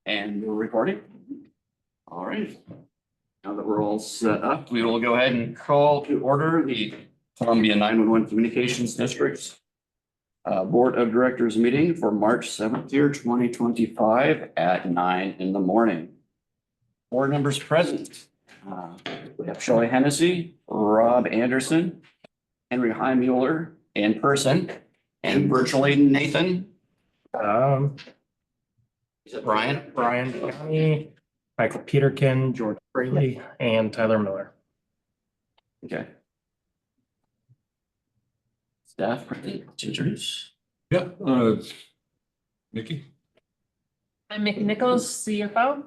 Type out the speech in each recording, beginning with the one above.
And we're recording. All right. Now that we're all set up, we will go ahead and call to order the Columbia 911 Communications District's Board of Directors meeting for March 7th, 2025 at 9 in the morning. Board members present. We have Shelley Hennessy, Rob Anderson, Henry Heimuller in person, and virtually Nathan. Is it Brian? Brian County, Michael Peterkin, George Braley, and Tyler Miller. Okay. Staff, present to introduce. Yeah, Nikki? I'm Mick Nichols, CFO.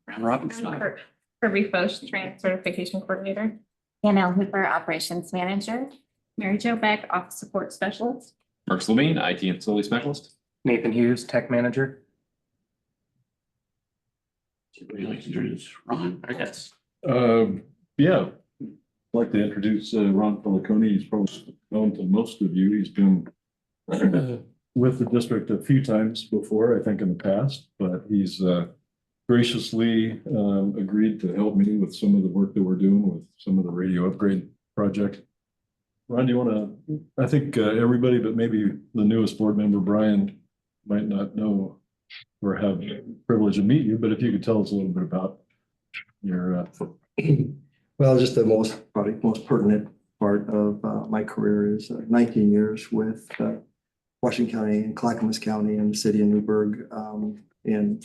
Brown Robinson. Kirby Foch, Training Certification Coordinator. Danielle Hooper, Operations Manager. Mary Jo Beck, Office Support Specialist. Mark Levine, IT and Facility Specialist. Nathan Hughes, Tech Manager. Would you like to introduce Ron? I guess. Yeah, I'd like to introduce Ron Peliconi. He's probably known to most of you. He's been with the district a few times before, I think in the past, but he's graciously agreed to help me with some of the work that we're doing with some of the radio upgrade project. Ron, do you want to, I think everybody, but maybe the newest board member, Brian, might not know or have the privilege to meet you, but if you could tell us a little bit about your Well, just the probably most pertinent part of my career is 19 years with Washington County and Clackamas County and the city of Newburgh in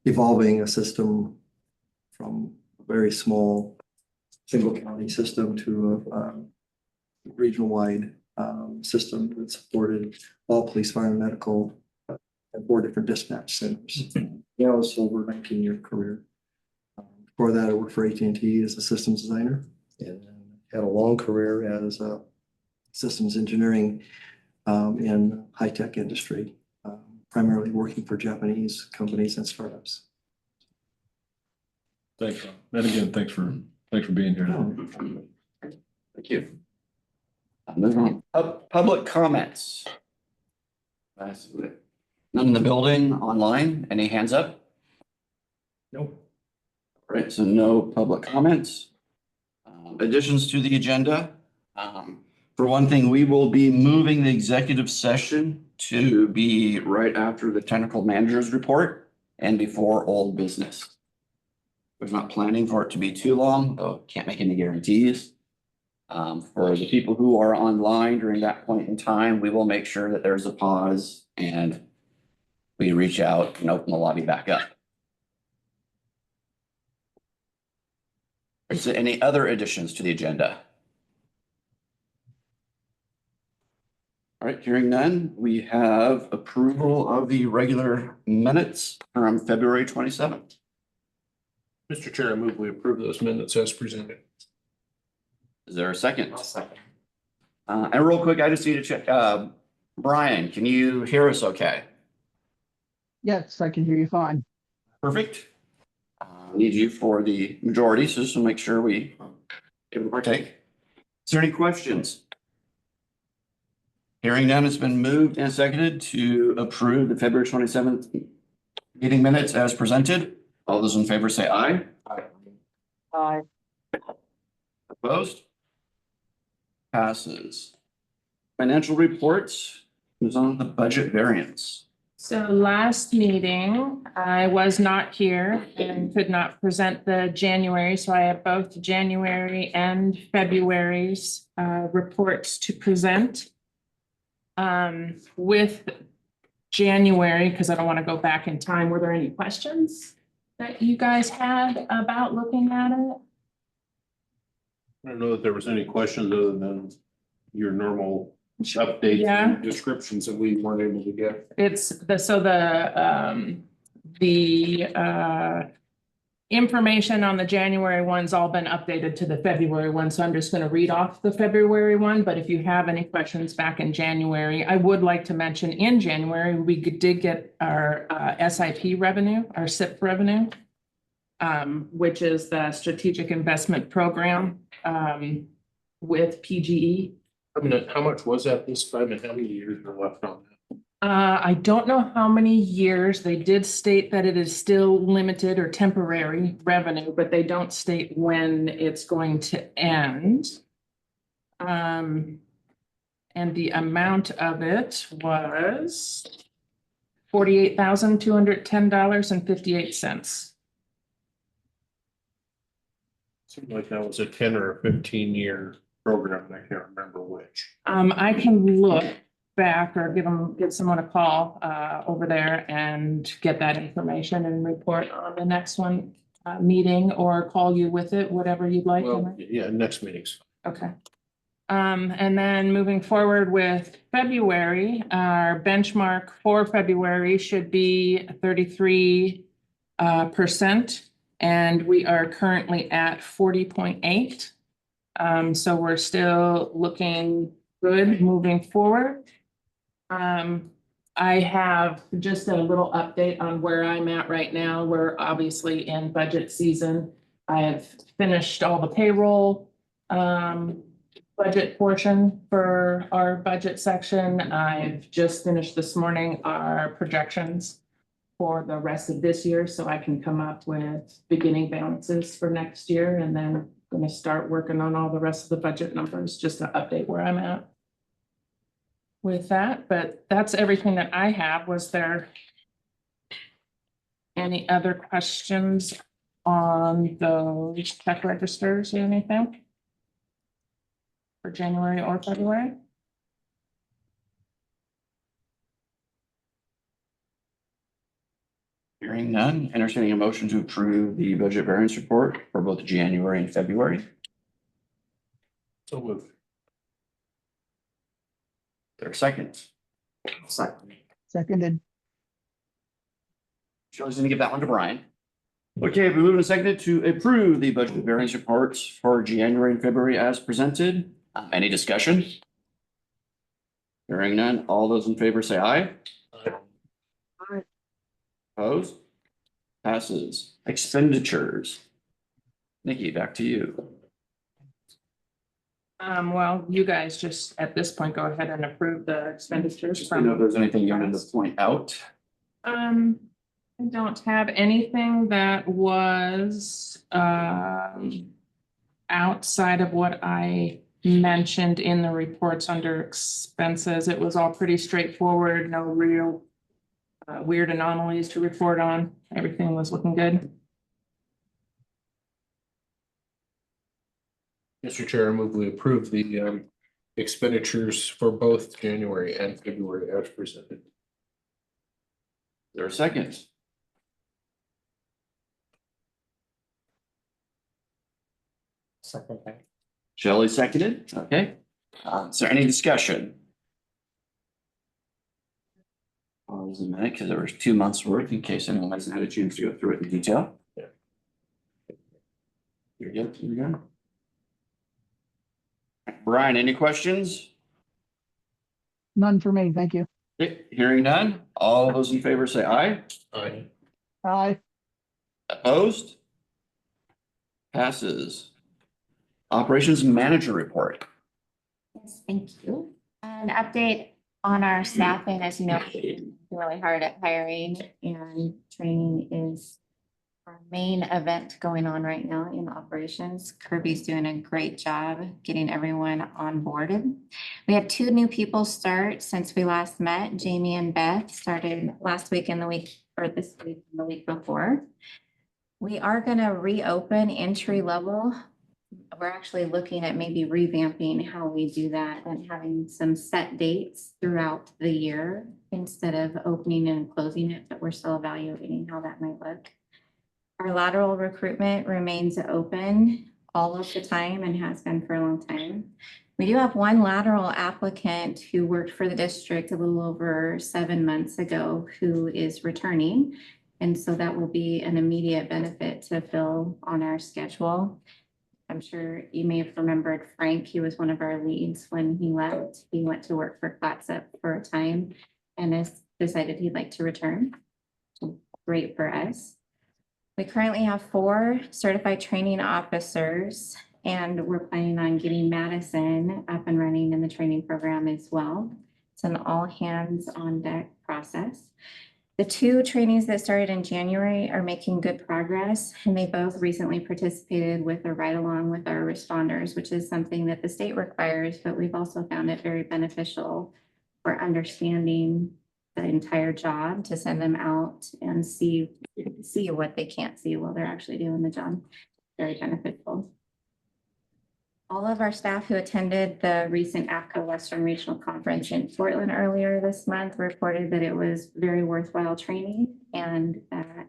evolving a system from a very small single county system to a regional-wide system that supported all police, fire, and medical and 4 different dispatch centers. Yeah, it was over a 19-year career. Before that, I worked for AT&T as a systems designer and had a long career as a systems engineering in high-tech industry, primarily working for Japanese companies and startups. thanks, Ron. And again, thanks for being here. Thank you. Moving on. Public comments. None in the building, online. Any hands up? Nope. All right, so no public comments. Additions to the agenda. For one thing, we will be moving the executive session to be right after the technical manager's report and before old business. We're not planning for it to be too long, though can't make any guarantees. For the people who are online during that point in time, we will make sure that there's a pause and we reach out and open the lobby back up. Is there any other additions to the agenda? All right, hearing none, we have approval of the regular minutes from February 27th. Mr. Chair, I move we approve those minutes as presented. Is there a second? And real quick, I just need to check, Brian, can you hear us okay? Yes, I can hear you fine. Perfect. Need you for the majority, so just to make sure we can partake. Is there any questions? Hearing none, it's been moved and seconded to approve the February 27th meeting minutes as presented. All those in favor say aye. Aye. Opposed? Passes. Financial reports. Who's on the budget variance? So last meeting, I was not here and could not present the January, so I have both January and February's reports to present. With January, because I don't want to go back in time, were there any questions that you guys had about looking at it? I don't know that there was any questions other than your normal updates Yeah. and descriptions that we weren't able to get. It's the information on the January one's all been updated to the February one, so I'm just going to read off the February one. But if you have any questions back in January, I would like to mention in January, we did get our SIP revenue, our SIP revenue, which is the Strategic Investment Program with PGE. I mean, how much was that this time and how many years are left on that? I don't know how many years. They did state that it is still limited or temporary revenue, but they don't state when it's going to end. And the amount of it was $48,210.58. Seemed like that was a 10 or a 15-year program, and I can't remember which. I can look back or give someone a call over there and get that information and report on the next one meeting or call you with it, whatever you'd like. Well, yeah, next meeting's. Okay. And then moving forward with February, our benchmark for February should be 33%. And we are currently at 40.8. So we're still looking good moving forward. I have just a little update on where I'm at right now. We're obviously in budget season. I have finished all the payroll budget portion for our budget section. I've just finished this morning our projections for the rest of this year, so I can come up with beginning balances for next year, and then going to start working on all the rest of the budget numbers just to update where I'm at with that. But that's everything that I have. Was there any other questions on those check registers or anything for January or February? Hearing none, entertaining a motion to approve the budget variance report for both January and February. So moved. There a second? Seconded. Shelley's gonna give that one to Brian. Okay, we moved and seconded to approve the budget variance reports for January and February as presented. Any discussion? Hearing none, all those in favor say aye. Opposed? Passes. Expenditures. Nikki, back to you. Well, you guys just at this point, go ahead and approve the expenditures Just to know if from. there's anything you wanted to point out. I don't have anything that was outside of what I mentioned in the reports under expenses. It was all pretty straightforward, no real weird anomalies to report on. Everything was looking good. Mr. Chair, I move we approve the expenditures for both January and February as presented. Is there a second? Second thing. Shelley seconded, okay. Is there any discussion? Pause a minute, because there was 2 months worth in case anyone hasn't had a chance to go through it in detail. Yeah. You're good, you're good. Brian, any questions? None for me. Thank you. Okay, hearing none, all those in favor say aye. Aye. Aye. Opposed? Passes. Operations Manager Report. Yes, thank you. An update on our staffing, as you know, we've been really hard at hiring, and training is our main event going on right now in operations. Kirby's doing a great job getting everyone onboarded. We had 2 new people start since we last met. Jamie and Beth started last week and the week, or this week and the week before. We are going to reopen entry level. We're actually looking at maybe revamping how we do that and having some set dates throughout the year instead of opening and closing it, but we're still evaluating how that might look. Our lateral recruitment remains open all of the time and has been for a long time. We do have 1 lateral applicant who worked for the district a little over 7 months ago who is returning. And so that will be an immediate benefit to fill on our schedule. I'm sure you may have remembered Frank. He was one of our leads when he left. He went to work for Clatsop for a time and has decided he'd like to return. So great for us. We currently have 4 certified training officers, and we're planning on getting Madison up and running in the training program as well. It's an all hands on deck process. The two trainees that started in January are making good progress, and they both recently participated with a ride along with our responders, which is something that the state requires, but we've also found it very beneficial for understanding the entire job to send them out and see what they can't see while they're actually doing the job. Very beneficial. All of our staff who attended the recent AFCO Western Regional Conference in Portland earlier this month reported that it was very worthwhile training, and that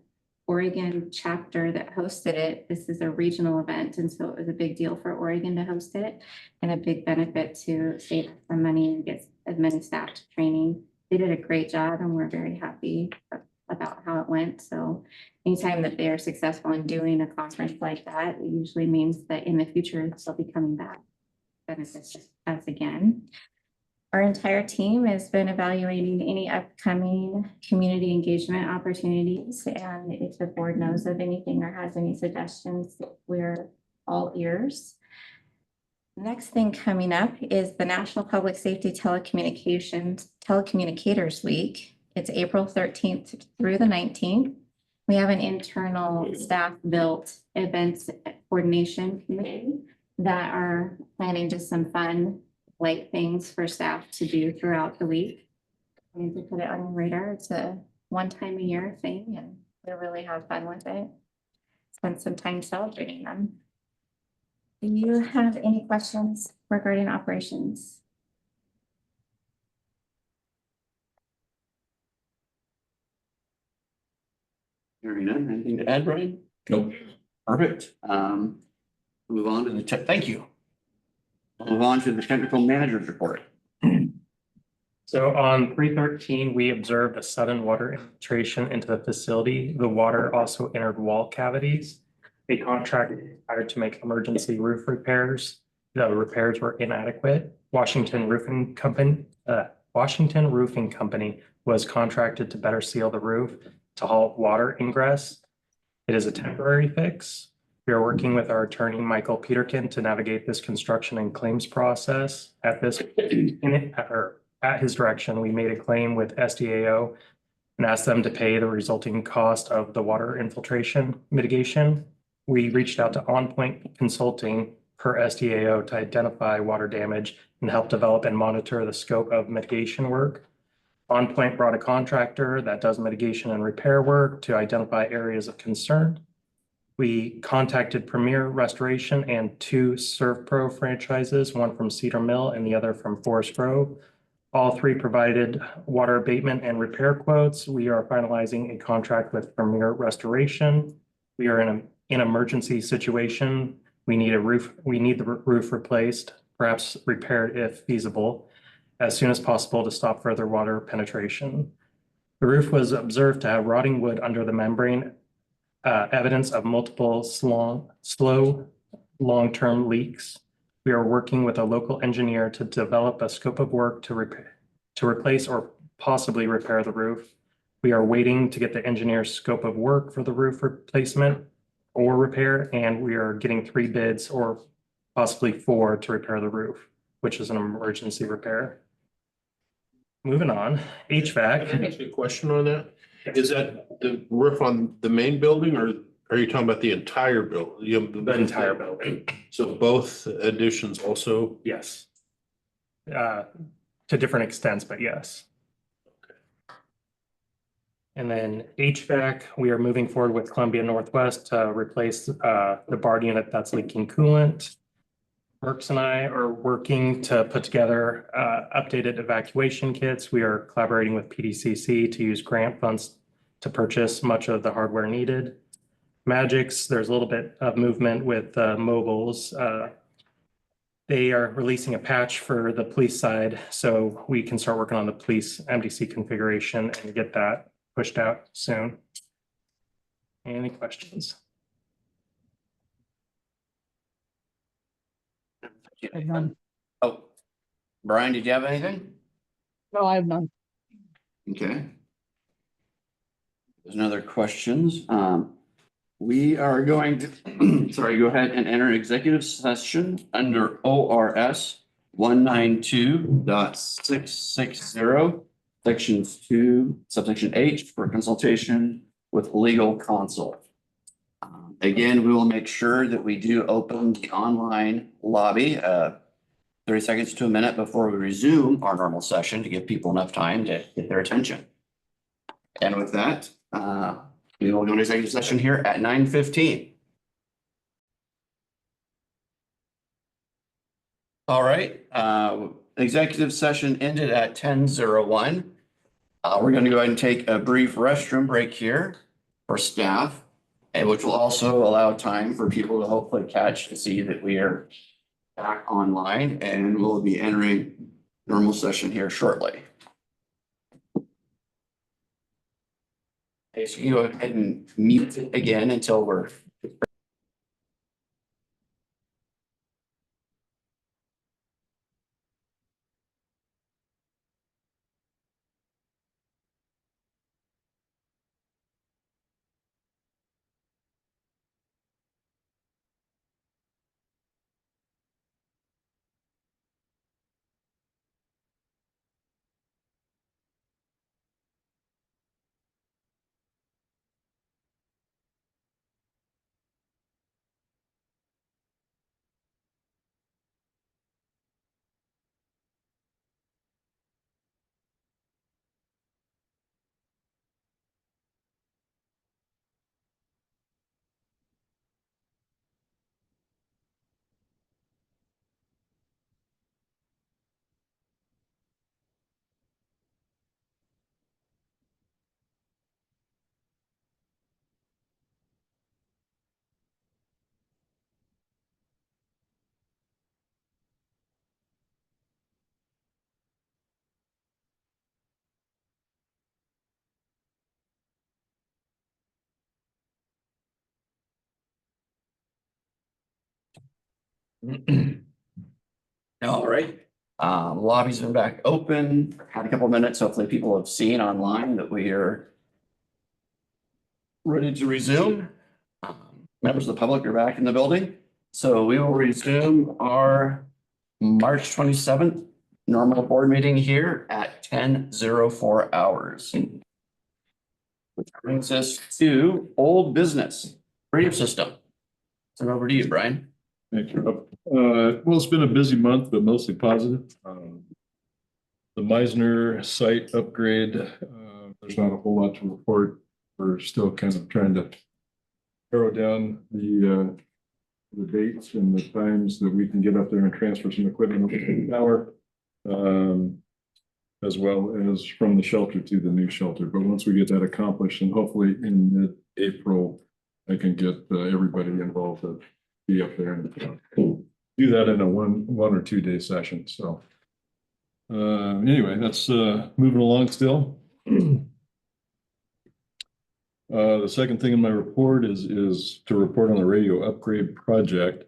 Oregon chapter that hosted it, this is a regional event, and so it was a big deal for Oregon to host it and a big benefit to save some money and get as many staff to training. They did a great job and we're very happy about how it went. So anytime that they are successful in doing a conference like that, it usually means that in the future they'll be coming back. Benefits us again. Our entire team has been evaluating any upcoming community engagement opportunities, and if the board knows of anything or has any suggestions, we're all ears. Next thing coming up is the National Public Safety Telecommunicators Week. It's April 13th through the 19th. We have an internal staff-built events coordination committee that are planning just some fun, light things for staff to do throughout the week. I need to put it on your radar. It's a one-time-a-year thing, and we really have fun with it. Spend some time celebrating them. Do you have any questions regarding operations? Hearing none, anything to add, Brian? Nope. Perfect. Move on to the thank you. Move on to the technical manager's report. So on 3/13, we observed a sudden water infiltration into the facility. The water also entered wall cavities. A contractor was hired to make emergency roof repairs. The repairs were inadequate. Washington Roofing Company was contracted to better seal the roof to halt water ingress. It is a temporary fix. We are working with our attorney, Michael Peterkin, to navigate this construction and claims process. At his direction, we made a claim with SDAO and asked them to pay the resulting cost of the water infiltration mitigation. We reached out to On Point Consulting per SDAO to identify water damage and help develop and monitor the scope of mitigation work. On Point brought a contractor that does mitigation and repair work to identify areas of concern. We contacted Premier Restoration and two ServPro franchises, one from Cedar Mill and the other from Forest Grove. All three provided water abatement and repair quotes. We are finalizing a contract with Premier Restoration. We are in an emergency situation. We need the roof replaced, perhaps repaired if feasible, as soon as possible to stop further water penetration. The roof was observed to have rotting wood under the membrane, evidence of multiple slow long-term leaks. We are working with a local engineer to develop a scope of work to replace or possibly repair the roof. We are waiting to get the engineer's scope of work for the roof replacement or repair, and we are getting 3 bids or possibly 4 to repair the roof, which is an emergency repair. Moving on, HVAC. Can I ask you a question on that? Is that the roof on the main building, or are you talking about the entire building? The entire building, So both additions also? yes. To different extents, but yes. And then HVAC, we are moving forward with Columbia Northwest to replace the bar unit that's leaking coolant. Works and I are working to put together updated evacuation kits. We are collaborating with PDCC to use grant funds to purchase much of the hardware needed. Magix, there's a little bit of movement with mobiles. They are releasing a patch for the police side, so we can start working on the police MDC configuration and get that pushed out soon. Any questions? I have none. Oh, Brian, did you have anything? No, I have none. Okay. There's no other questions. We are going to, sorry, go ahead and enter executive session under ORS 192.660, sections 2, subsection H for consultation with legal counsel. Again, we will make sure that we do open the online lobby 30 seconds to a minute before we resume our normal session to give people enough time to get their attention. And with that, we will go into executive session here at 9:15. All right, executive session ended at 10:01. We're going to go ahead and take a brief restroom break here for staff, and which will also allow time for people to hopefully catch to see that we are back online, and we'll be entering normal session here shortly. Okay, so you go ahead and mute it again until we're. All right, lobby's been back open, had a couple minutes. Hopefully people have seen online that we are ready to resume. Members of the public are back in the building. So we will resume our March 27th normal board meeting here at 10:04 hours. Which brings us to old business, radio system. So over to you, Brian. Thank you. Well, it's been a busy month, but mostly positive. The Meisner site upgrade, there's not a whole lot to report. We're still kind of trying to narrow down the dates and the times that we can get up there and transfer some equipment over to the tower. As well as from the shelter to the new shelter. But once we get that accomplished, and hopefully in mid-April, I can get everybody involved to be up there and do that in a one or 2 day session. So anyway, that's moving along still. The second thing in my report is to report on the radio upgrade project.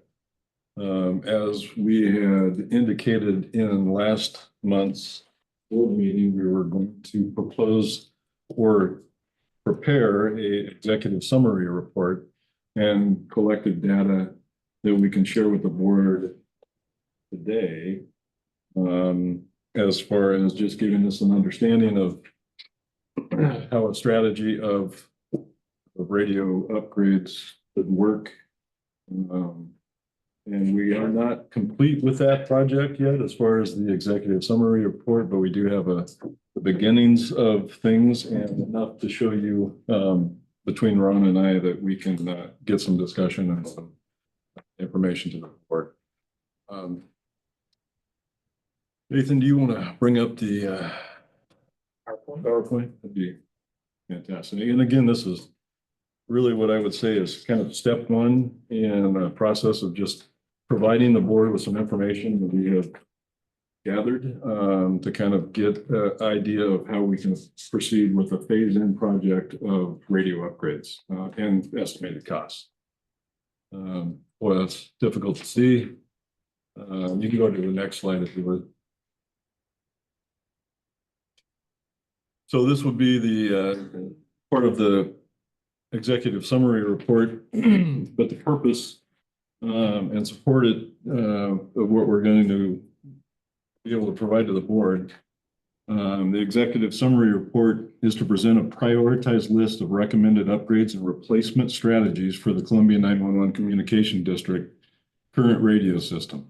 As we had indicated in last month's board meeting, we were going to propose or prepare a executive summary report and collected data that we can share with the board today. As far as just giving us an understanding of how a strategy of radio upgrades would work. And we are not complete with that project yet as far as the executive summary report, but we do have the beginnings of things and enough to show you between Ron and I that we can get some discussion and some information to the report. Nathan, do you want to bring up the PowerPoint? That'd be fantastic. And again, this is really what I would say is kind of step one in a process of just providing the board with some information that we have gathered to kind of get an idea of how we can proceed with a phase-in project of radio upgrades and estimated costs. Boy, that's difficult to see. You can go to the next slide if you would. So this would be the part of the executive summary report, but the purpose and support of what we're going to be able to provide to the board. The executive summary report is to present a prioritized list of recommended upgrades and replacement strategies for the Columbia 911 Communication District current radio system.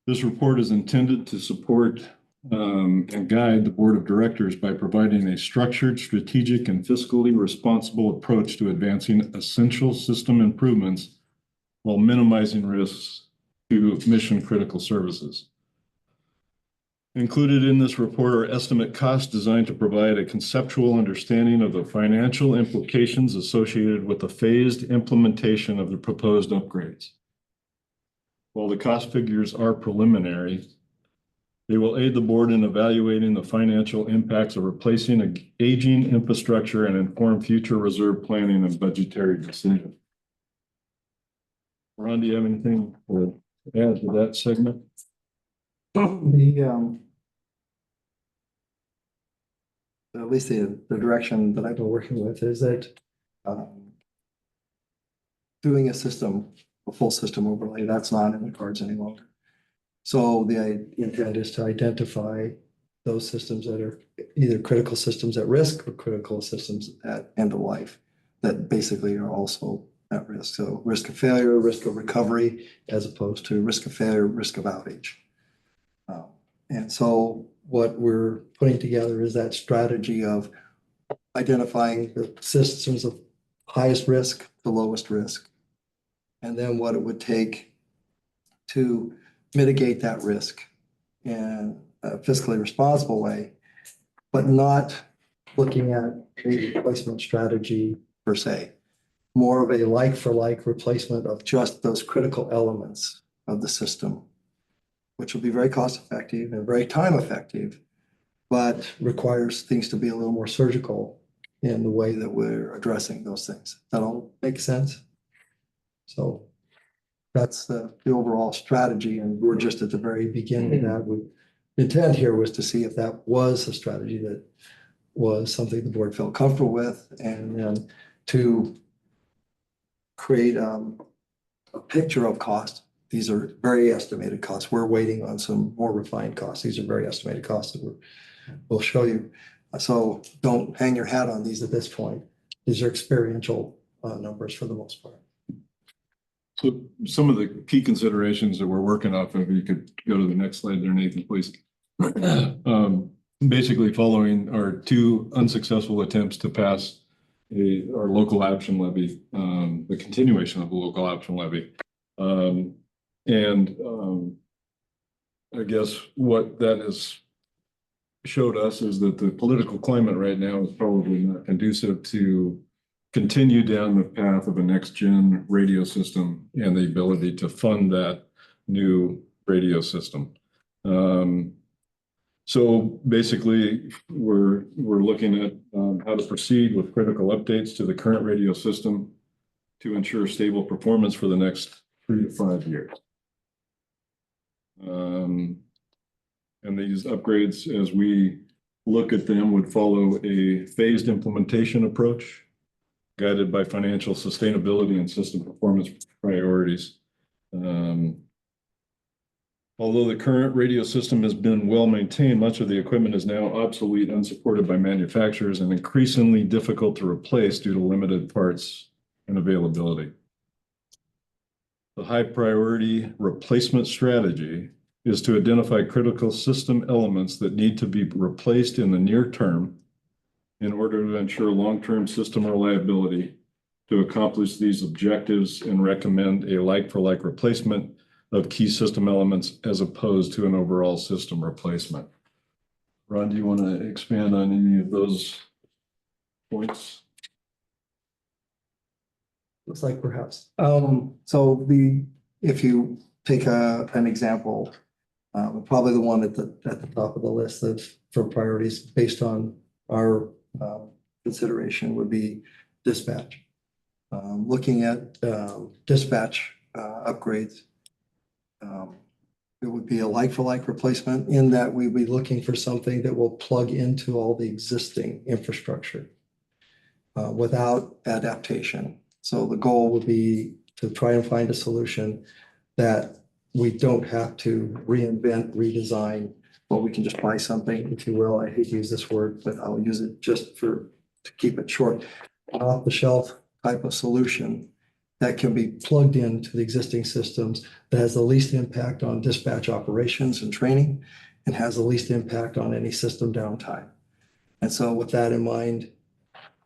This report is intended to support and guide the board of directors by providing a structured, strategic, and fiscally responsible approach to advancing essential system improvements while minimizing risks to mission-critical services. Included in this report are estimate costs designed to provide a conceptual understanding of the financial implications associated with the phased implementation of the proposed upgrades. While the cost figures are preliminary, they will aid the board in evaluating the financial impacts of replacing an aging infrastructure and inform future reserve planning and budgetary decisions. Ron, do you have anything to add to that segment? At least the direction that I've been working with is that doing a full system overlay, that's not in the cards any longer. So the intent is to identify those systems that are either critical systems at risk or critical systems at end of life that basically are also at risk. So risk of failure, risk of recovery, as opposed to risk of failure, risk of outage. And so what we're putting together is that strategy of identifying the systems of highest risk, the lowest risk, and then what it would take to mitigate that risk in a fiscally responsible way, but not looking at a replacement strategy per se, more of a like-for-like replacement of just those critical elements of the system, which will be very cost-effective and very time-effective, but requires things to be a little more surgical in the way that we're addressing those things. That all makes sense? So that's the overall strategy, and we're just at the very beginning of that. The intent here was to see if that was a strategy that was something the board felt comfortable with, and then to create a picture of cost. These are very estimated costs. We're waiting on some more refined costs. These are very estimated costs that we'll show you. So don't hang your hat on these at this point. These are experiential numbers for the most part. So some of the key considerations that we're working off of, you could go to the next slide there, Nathan, please. Basically following our 2 unsuccessful attempts to pass our local option levy, the continuation of the local option levy. I guess what that has showed us is that the political climate right now is probably not conducive to continue down the path of a next-gen radio system and the ability to fund that new radio system. So basically, we're looking at how to proceed with critical updates to the current radio system to ensure stable performance for the next 3 to 5 years. And these upgrades, as we look at them, would follow a phased implementation approach guided by financial sustainability and system performance priorities. Although the current radio system has been well maintained, much of the equipment is now obsolete, unsupported by manufacturers, and increasingly difficult to replace due to limited parts and availability. The high priority replacement strategy is to identify critical system elements that need to be replaced in the near term in order to ensure long-term system reliability. To accomplish these objectives and recommend a like-for-like replacement of key system elements as opposed to an overall system replacement. Ron, do you want to expand on any of those points? Looks like perhaps. So if you take an example, probably the one at the top of the list for priorities based on our consideration would be dispatch. Looking at dispatch upgrades, it would be a like-for-like replacement in that we'd be looking for something that will plug into all the existing infrastructure without adaptation. So the goal would be to try and find a solution that we don't have to reinvent, redesign, but we can just buy something, if you will. I hate to use this word, but I'll use it just to keep it short. An off-the-shelf type of solution that can be plugged into the existing systems that has the least impact on dispatch operations and training and has the least impact on any system downtime. And so with that in mind,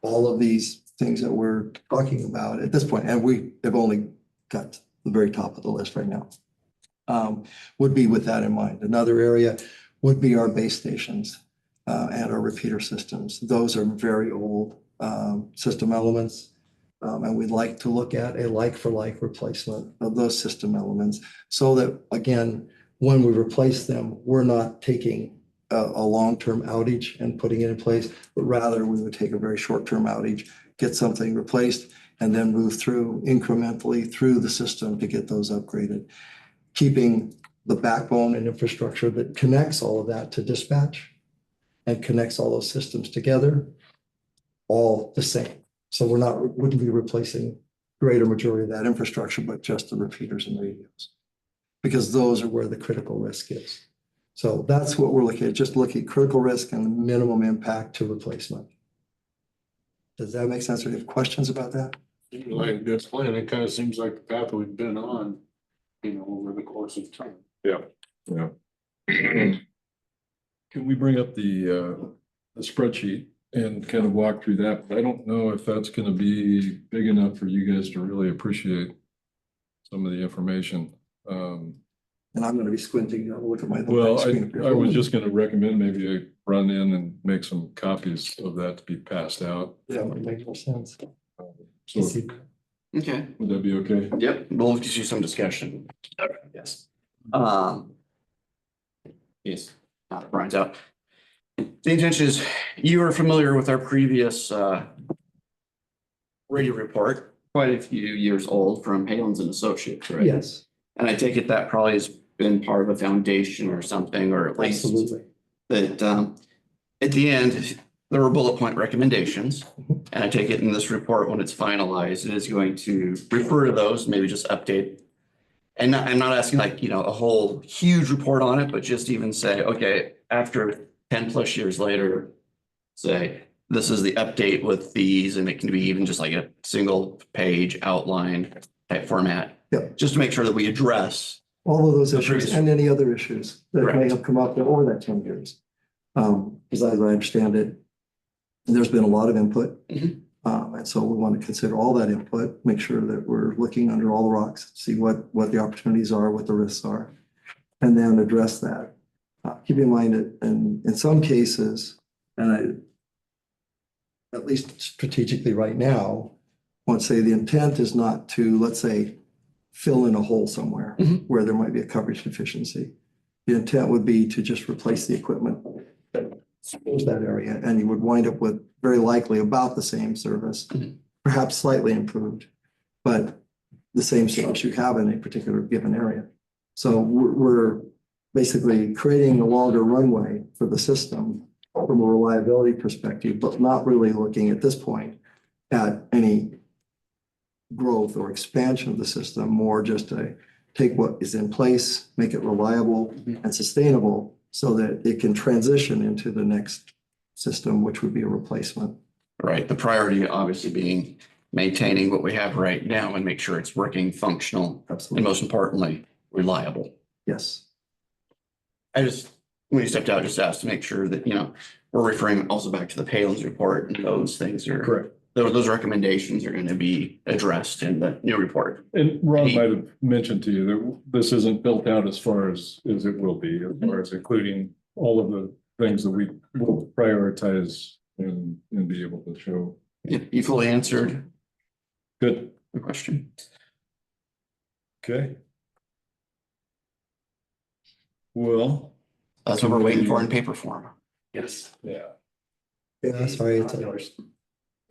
all of these things that we're talking about at this point, and we have only got to the very top of the list right now, would be with that in mind. Another area would be our base stations and our repeater systems. Those are very old system elements. And we'd like to look at a like-for-like replacement of those system elements so that, again, when we replace them, we're not taking a long-term outage and putting it in place, but rather we would take a very short-term outage, get something replaced, and then move through incrementally through the system to get those upgraded, keeping the backbone and infrastructure that connects all of that to dispatch and connects all those systems together, all the same. So wouldn't be replacing greater majority of that infrastructure, but just the repeaters and radios, because those are where the critical risk is. So that's what we're looking at, just looking at critical risk and the minimum impact to replacement. Does that make sense? Or do you have questions about that? Like a good plan, it kind of seems like the path we've been on, over the course of time. Yeah. Can we bring up the spreadsheet and kind of walk through that? But I don't know if that's gonna be big enough for you guys to really appreciate some of the information. And I'm gonna be squinting, I'll look at my. Well, screen. I was just gonna recommend maybe I run in and make some copies of that to be passed out. Yeah, it would make more sense. So Okay. would that be okay? Yep, we'll just use some discussion. Yes. Yes, Brian's out. The intention is, you are familiar with our previous radio report, quite a few years old, from Halens and Associates, right? Yes, And I take it that probably has been part of a foundation or something, or at least absolutely. that at the end, there were bullet point recommendations. And I take it in this report, when it's finalized, it is going to refer to those, maybe just update. And I'm not asking like, a whole huge report on it, but just even say, okay, after 10+ years later, say, this is the update with these, and it can be even just like a single page outline type format. Yep. Just to make sure that we address. All of those The issues previous- and any other issues that may Correct. have come up over that 10 years. Because as I understand it, there's been a lot of input. Mhm. And so we want to consider all that input, make sure that we're looking under all the rocks, see what the opportunities are, what the risks are, and then address that. Keep in mind that in some cases, and at least strategically right now, I want to say the intent is not to, let's say, fill in a hole somewhere Mhm. where there might be a coverage deficiency. The intent would be to just replace the equipment that serves that area, and you would wind up with very likely about the same service, Mhm. perhaps slightly improved, but the same service you have in a particular given area. So we're basically creating a longer runway for the system from a reliability perspective, but not really looking at this point at any growth or expansion of the system, more just to take what is in place, make it reliable and sustainable so that it can transition into the next system, which would be a replacement. Right, the priority obviously being maintaining what we have right now and make sure it's working, functional, and Absolutely. most importantly, reliable. Yes. I just, when you stepped out, just asked to make sure that, we're referring also back to the Palins report, and those things are. Correct. Those recommendations are going to be addressed in the new report. And Ron might have mentioned to you that this isn't built out as far as it will be, as far as including all of the things that we will prioritize and be able to show. You fully answered Good, the question. okay. Well, That's what we're waiting for in paper form. Yes. yeah, Yeah, sorry.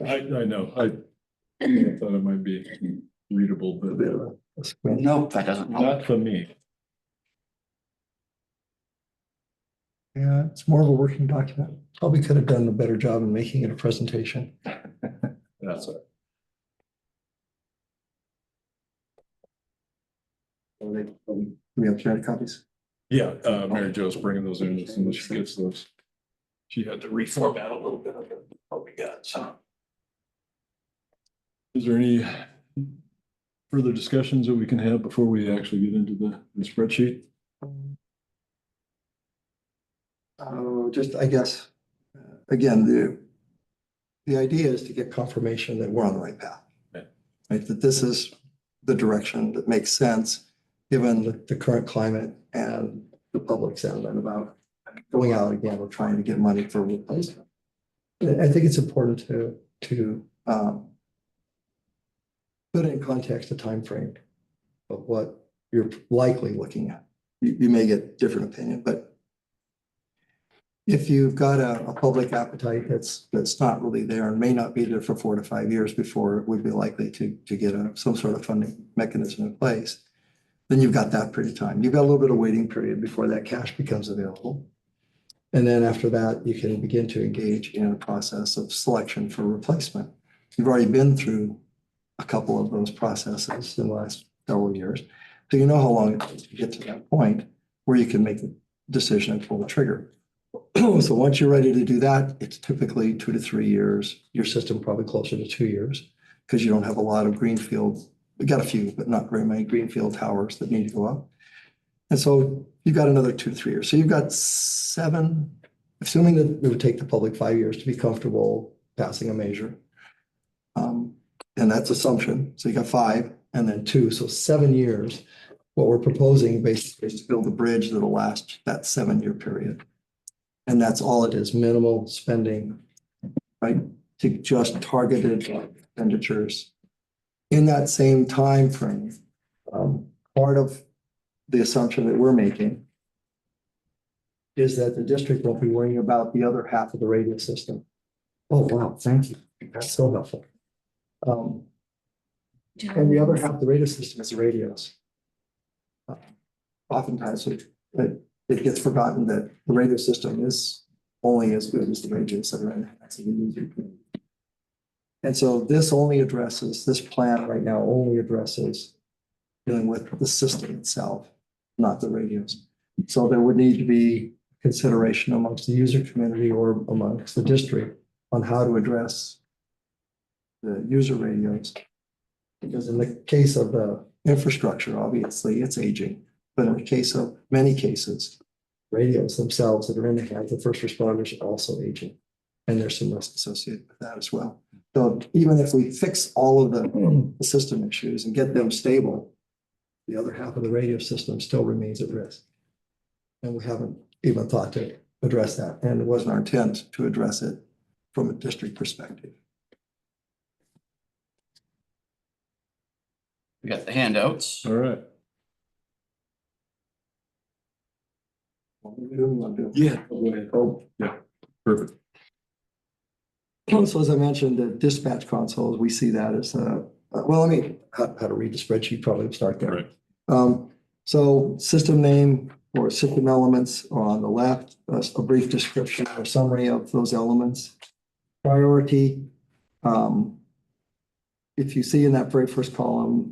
I know, I thought it might be readable, A bit but of a squint. Nope, that doesn't help. not for me. Yeah, it's more of a working document. Probably could have done a better job in making it a presentation. That's it. we have genetic copies? Yeah, Mary Jo's bringing those in as soon as she gets those. She had to reformat a little bit of what we got, so. Is there any further discussions that we can have before we actually get into the spreadsheet? Just, I guess, again, the idea is to get confirmation that we're on the right path. Yeah. Right, that this is the direction that makes sense, given the current climate and the public sentiment about going out again, or trying to get money for replacement. I think it's important to put in context a time frame of what you're likely looking at. You may get different opinion, but if you've got a public appetite that's not really there and may not be there for 4 to 5 years before it would be likely to get some sort of funding mechanism in place, then you've got that period of time. You've got a little bit of waiting period before that cash becomes available. And then after that, you can begin to engage in a process of selection for replacement. You've already been through a couple of those processes in the last several years. So you know how long it takes to get to that point where you can make the decision and pull the trigger. So once you're ready to do that, it's typically 2 to 3 years. Your system probably closer to 2 years because you don't have a lot of greenfield. We got a few, but not very many greenfield towers that need to go up. And so you've got another 2 to 3 years. So you've got 7, assuming that it would take the public 5 years to be comfortable passing a measure. And that's assumption. So you got 5 and then 2, so 7 years. What we're proposing basically is to build a bridge that'll last that 7-year period. And that's all it is, minimal spending, right? To just targeted expenditures. In that same time frame, part of the assumption that we're making is that the district won't be worrying about the other half of the radio system. Oh, wow, thank you. That's so helpful. And the other half of the radio system is the radios. Oftentimes it gets forgotten that the radio system is only as good as the radios that are in it. And so this plan right now only addresses dealing with the system itself, not the radios. So there would need to be consideration amongst the user community or amongst the district on how to address the user radios. Because in the case of the infrastructure, obviously it's aging. But in the case of many cases, radios themselves that are in the hands of first responders are also aging. And there's some risk associated with that as well. So even if we fix all of the system issues and get them stable, the other half of the radio system still remains at risk. And we haven't even thought to address that. And it wasn't our intent to address it from a district perspective. We got the handouts. All right. What do we want to do? Yeah. Go ahead. Oh, Yeah, perfect. so as I mentioned, the dispatch consoles, we see that as how to read the spreadsheet, probably start there. Right. So system name or system elements are on the left, a brief description or summary of those elements. Priority. If you see in that very first column,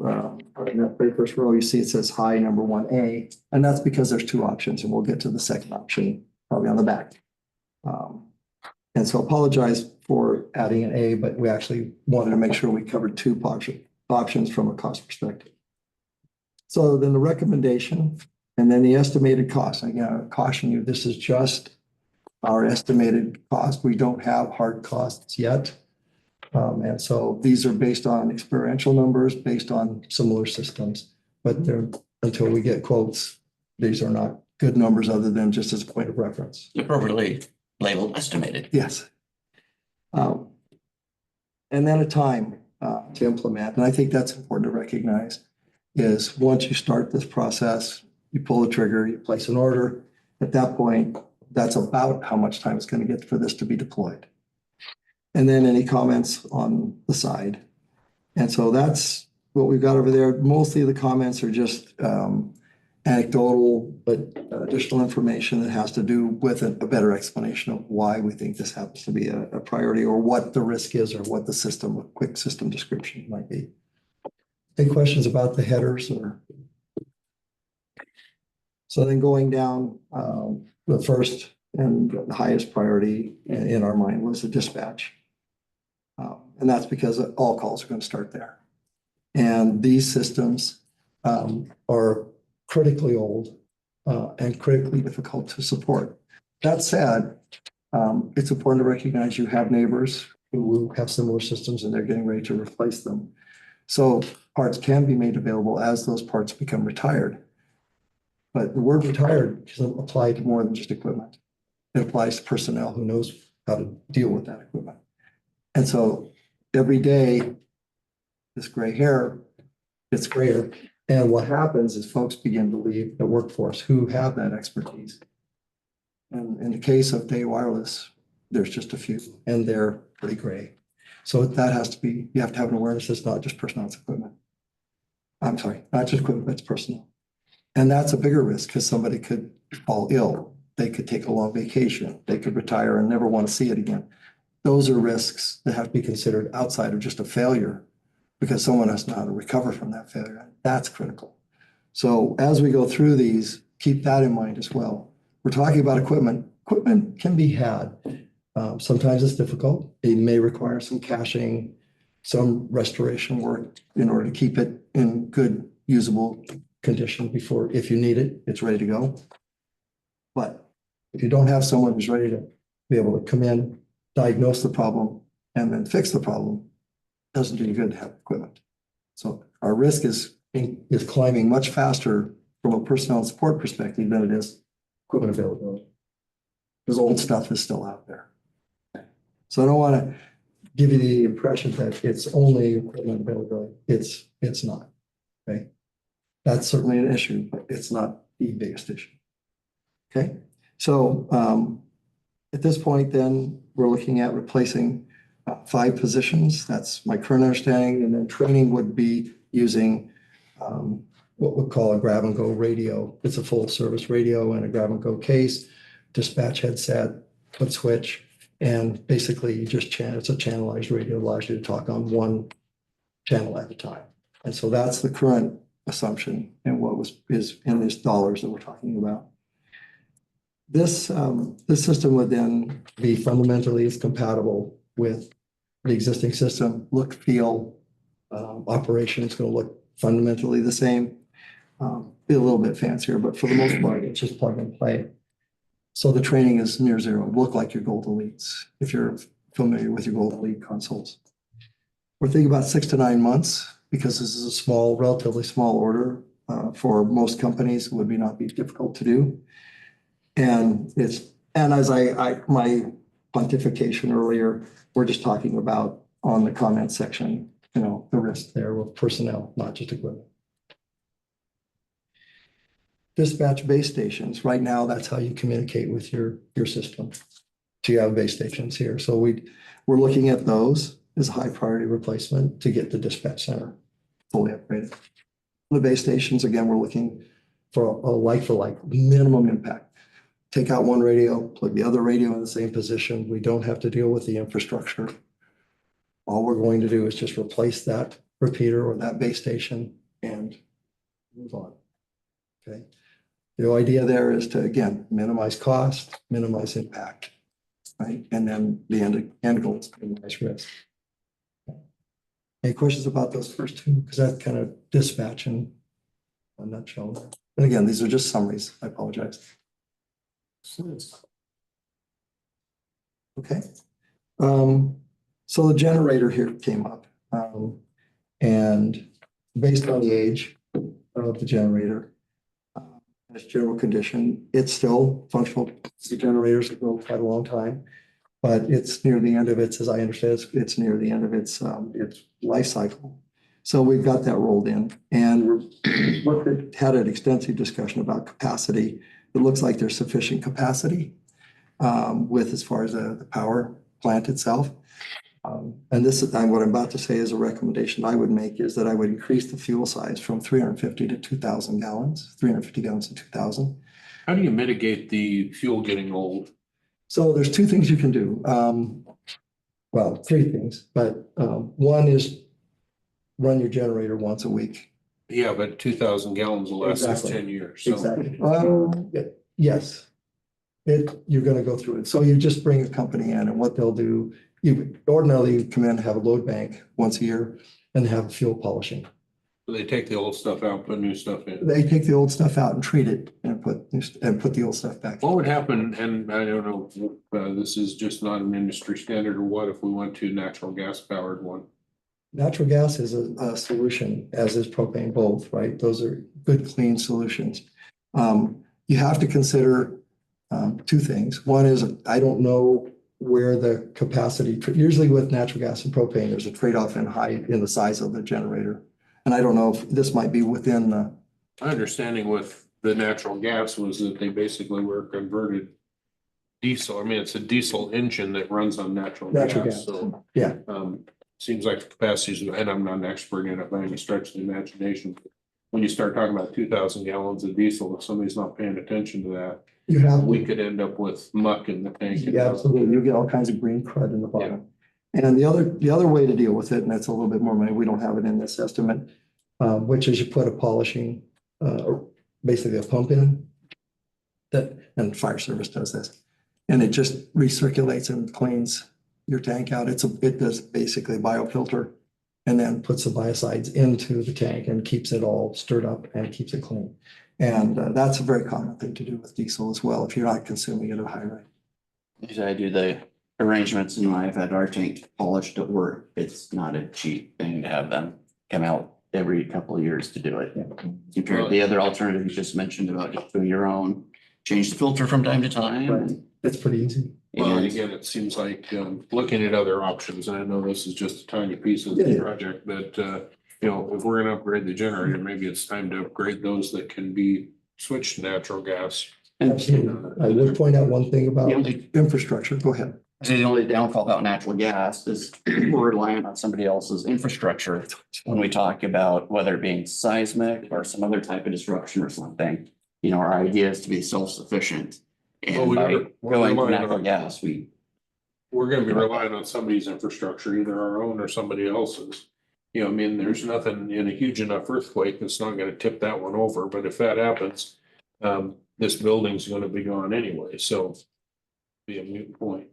or in that very first row, you see it says high number 1A, and that's because there's 2 options, and we'll get to the second option probably on the back. And so apologize for adding an A, but we actually wanted to make sure we covered 2 options from a cost perspective. So then the recommendation and then the estimated cost. I gotta caution you, this is just our estimated cost. We don't have hard costs yet. And so these are based on experiential numbers, based on similar systems, but they're, until we get quotes, these are not good numbers other than just as a point of reference. Appropriately labeled estimated. Yes. And then a time to implement. And I think that's important to recognize is once you start this process, you pull the trigger, you place an order. At that point, that's about how much time it's going to get for this to be deployed. And then any comments on the side. And so that's what we've got over there. Mostly the comments are just anecdotal, but additional information that has to do with a better explanation of why we think this happens to be a priority or what the risk is or what the system, a quick system description might be. Any questions about the headers or? So then going down, the first and the highest priority in our mind was the dispatch. And that's because all calls are going to start there. And these systems are critically old and critically difficult to support. That said, it's important to recognize you have neighbors who have similar systems and they're getting ready to replace them. So parts can be made available as those parts become retired. But the word retired doesn't apply to more than just equipment. It applies to personnel who knows how to deal with that equipment. And so every day, this gray hair gets grayer. And what happens is folks begin to leave the workforce who have that expertise. And in the case of Day Wireless, there's just a few, and they're pretty gray. So that has to be, you have to have an awareness it's not just personnel, it's equipment. I'm sorry, not just equipment, it's personnel. And that's a bigger risk because somebody could fall ill. They could take a long vacation. They could retire and never want to see it again. Those are risks that have to be considered outside of just a failure because someone has to know how to recover from that failure. That's critical. So as we go through these, keep that in mind as well. We're talking about equipment. Equipment can be had. Sometimes it's difficult. It may require some caching, some restoration work in order to keep it in good, usable condition before, if you need it, it's ready to go. But if you don't have someone who's ready to be able to come in, diagnose the problem, and then fix the problem, it doesn't do you good to have equipment. So our risk is climbing much faster from a personnel and support perspective than it is equipment availability. Because old stuff is still out there. So I don't want to give you the impression that it's only equipment availability. It's not. Okay. That's certainly an issue, but it's not the biggest issue. Okay. So at this point, then we're looking at replacing 5 positions. That's my current understanding. And then training would be using what we'll call a grab and go radio. It's a full service radio and a grab and go case, dispatch headset, flip switch, and basically you just it's a channelized radio, allows you to talk on one channel at a time. And so that's the current assumption and what is in these dollars that we're talking about. This system would then be fundamentally is compatible with the existing system. Look, feel, operation is going to look fundamentally the same. Be a little bit fancier, but for the most part, it's just plug and play. So the training is near zero. It'll look like your Gold Elites if you're familiar with your Gold Elite consoles. We're thinking about 6 to 9 months because this is a small, relatively small order for most companies. It would not be difficult to do. And as my pontification earlier, we're just talking about on the comment section, the risk there with personnel, not just equipment. Dispatch base stations. Right now, that's how you communicate with your system. So you have base stations here. So we're looking at those as a high priority replacement to get the dispatch center fully upgraded. The base stations, again, we're looking for a like minimum impact. Take out one radio, plug the other radio in the same position. We don't have to deal with the infrastructure. All we're going to do is just replace that repeater or that base station and move on. Okay. The idea there is to, again, minimize cost, minimize impact, right? And then the end goal is to minimize risk. Any questions about those first two? Because that's kind of dispatch in a nutshell. And again, these are just summaries. I apologize. Okay. So the generator here came up. And based on the age of the generator, its general condition, it's still functional. The generators have been quite a long time, but it's near the end of its, as I understand, it's near the end of its life cycle. So we've got that rolled in, and we had an extensive discussion about capacity. It looks like there's sufficient capacity with as far as the power plant itself. And this is what I'm about to say is a recommendation I would make is that I would increase the fuel size from 350 to 2,000 gallons, 350 gallons to 2,000. How do you mitigate the fuel getting old? So there's 2 things you can do. Well, 3 things, but one is run your generator once a week Yeah, but 2,000 gallons will last us Exactly. 10 years. So Exactly. Yes. You're gonna go through it. So you just bring a company in and what they'll do, you ordinarily come in and have a load bank once a year and have fuel polishing. they take the old stuff out, put new stuff in. They take the old stuff out and treat it and put the old stuff back. What would happen, and I don't know, this is just not an industry standard, or what if we went to natural gas powered one? Natural gas is a solution, as is propane, both, right? Those are good, clean solutions. You have to consider two things. One is, I don't know where the capacity, usually with natural gas and propane, there's a trade-off in height in the size of the generator. And I don't know if this might be within the, My understanding with the natural gas was that they basically were converted diesel. I mean, it's a diesel engine that runs on natural Natural gas, gas. so. Yeah. Seems like the capacities, and I'm not an expert in it by any stretch of the imagination. When you start talking about 2,000 gallons of diesel, if somebody's not paying attention to that, you have. we could end up with muck in the tank. Yeah, absolutely. You get all kinds of green crud in the bottom. And the other way to deal with it, and that's a little bit more money, we don't have it in this estimate, which is you put a polishing, basically a pump in that, and fire service does this. And it just recirculates and cleans your tank out. It does basically biofilter and then puts the biocides into the tank and keeps it all stirred up and keeps it clean. And that's a very common thing to do with diesel as well, if you're not consuming it at a high rate. Usually I do the arrangements and I've had our tank polished at work. It's not a cheap thing to have them come out every couple of years to do it. Compared to the other alternative you just mentioned about just doing your own, change the filter from time to time. Right. It's pretty easy. Well, and And again, it seems like looking at other options, and I know this is just a tiny piece of the Yeah. project, but you know, if we're gonna upgrade the generator, maybe it's time to upgrade those that can be switched to natural gas. Absolutely. I would point out one thing about the only, infrastructure. Go ahead. the only downfall about natural gas is we're relying on somebody else's infrastructure when we talk about whether it being seismic or some other type of disruption or something. You know, our idea is to be self-sufficient. Well, And we by are- we're going to relying natural on- gas, We're gonna be relying on somebody's infrastructure, either our own or somebody else's. You know, I mean, there's nothing in a huge enough earthquake that's not gonna tip that one over, but if that happens, this building's gonna be gone anyway, so be a moot point.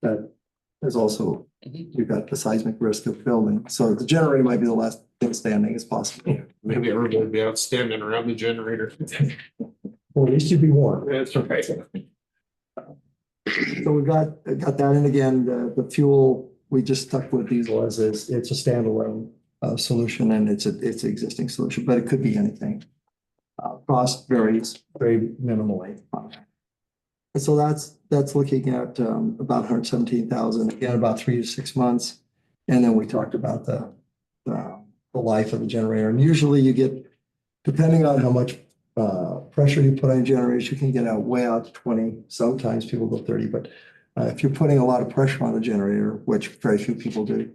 There's also, Mhm. you've got the seismic risk of building. So the generator might be the last thing standing as possible. Maybe everybody would be out standing around the generator. Or at least you'd be warm. That's right. So we've got that. And again, the fuel, we just stuck with diesel as is. It's a standalone solution and it's an existing solution, but it could be anything. Cost varies very minimally. And so that's looking at about 117,000, again, about 3 to 6 months. And then we talked about the life of the generator. And usually you get, depending on how much pressure you put on generators, you can get out way out to 20. Sometimes people go 30, but if you're putting a lot of pressure on the generator, which very few people do,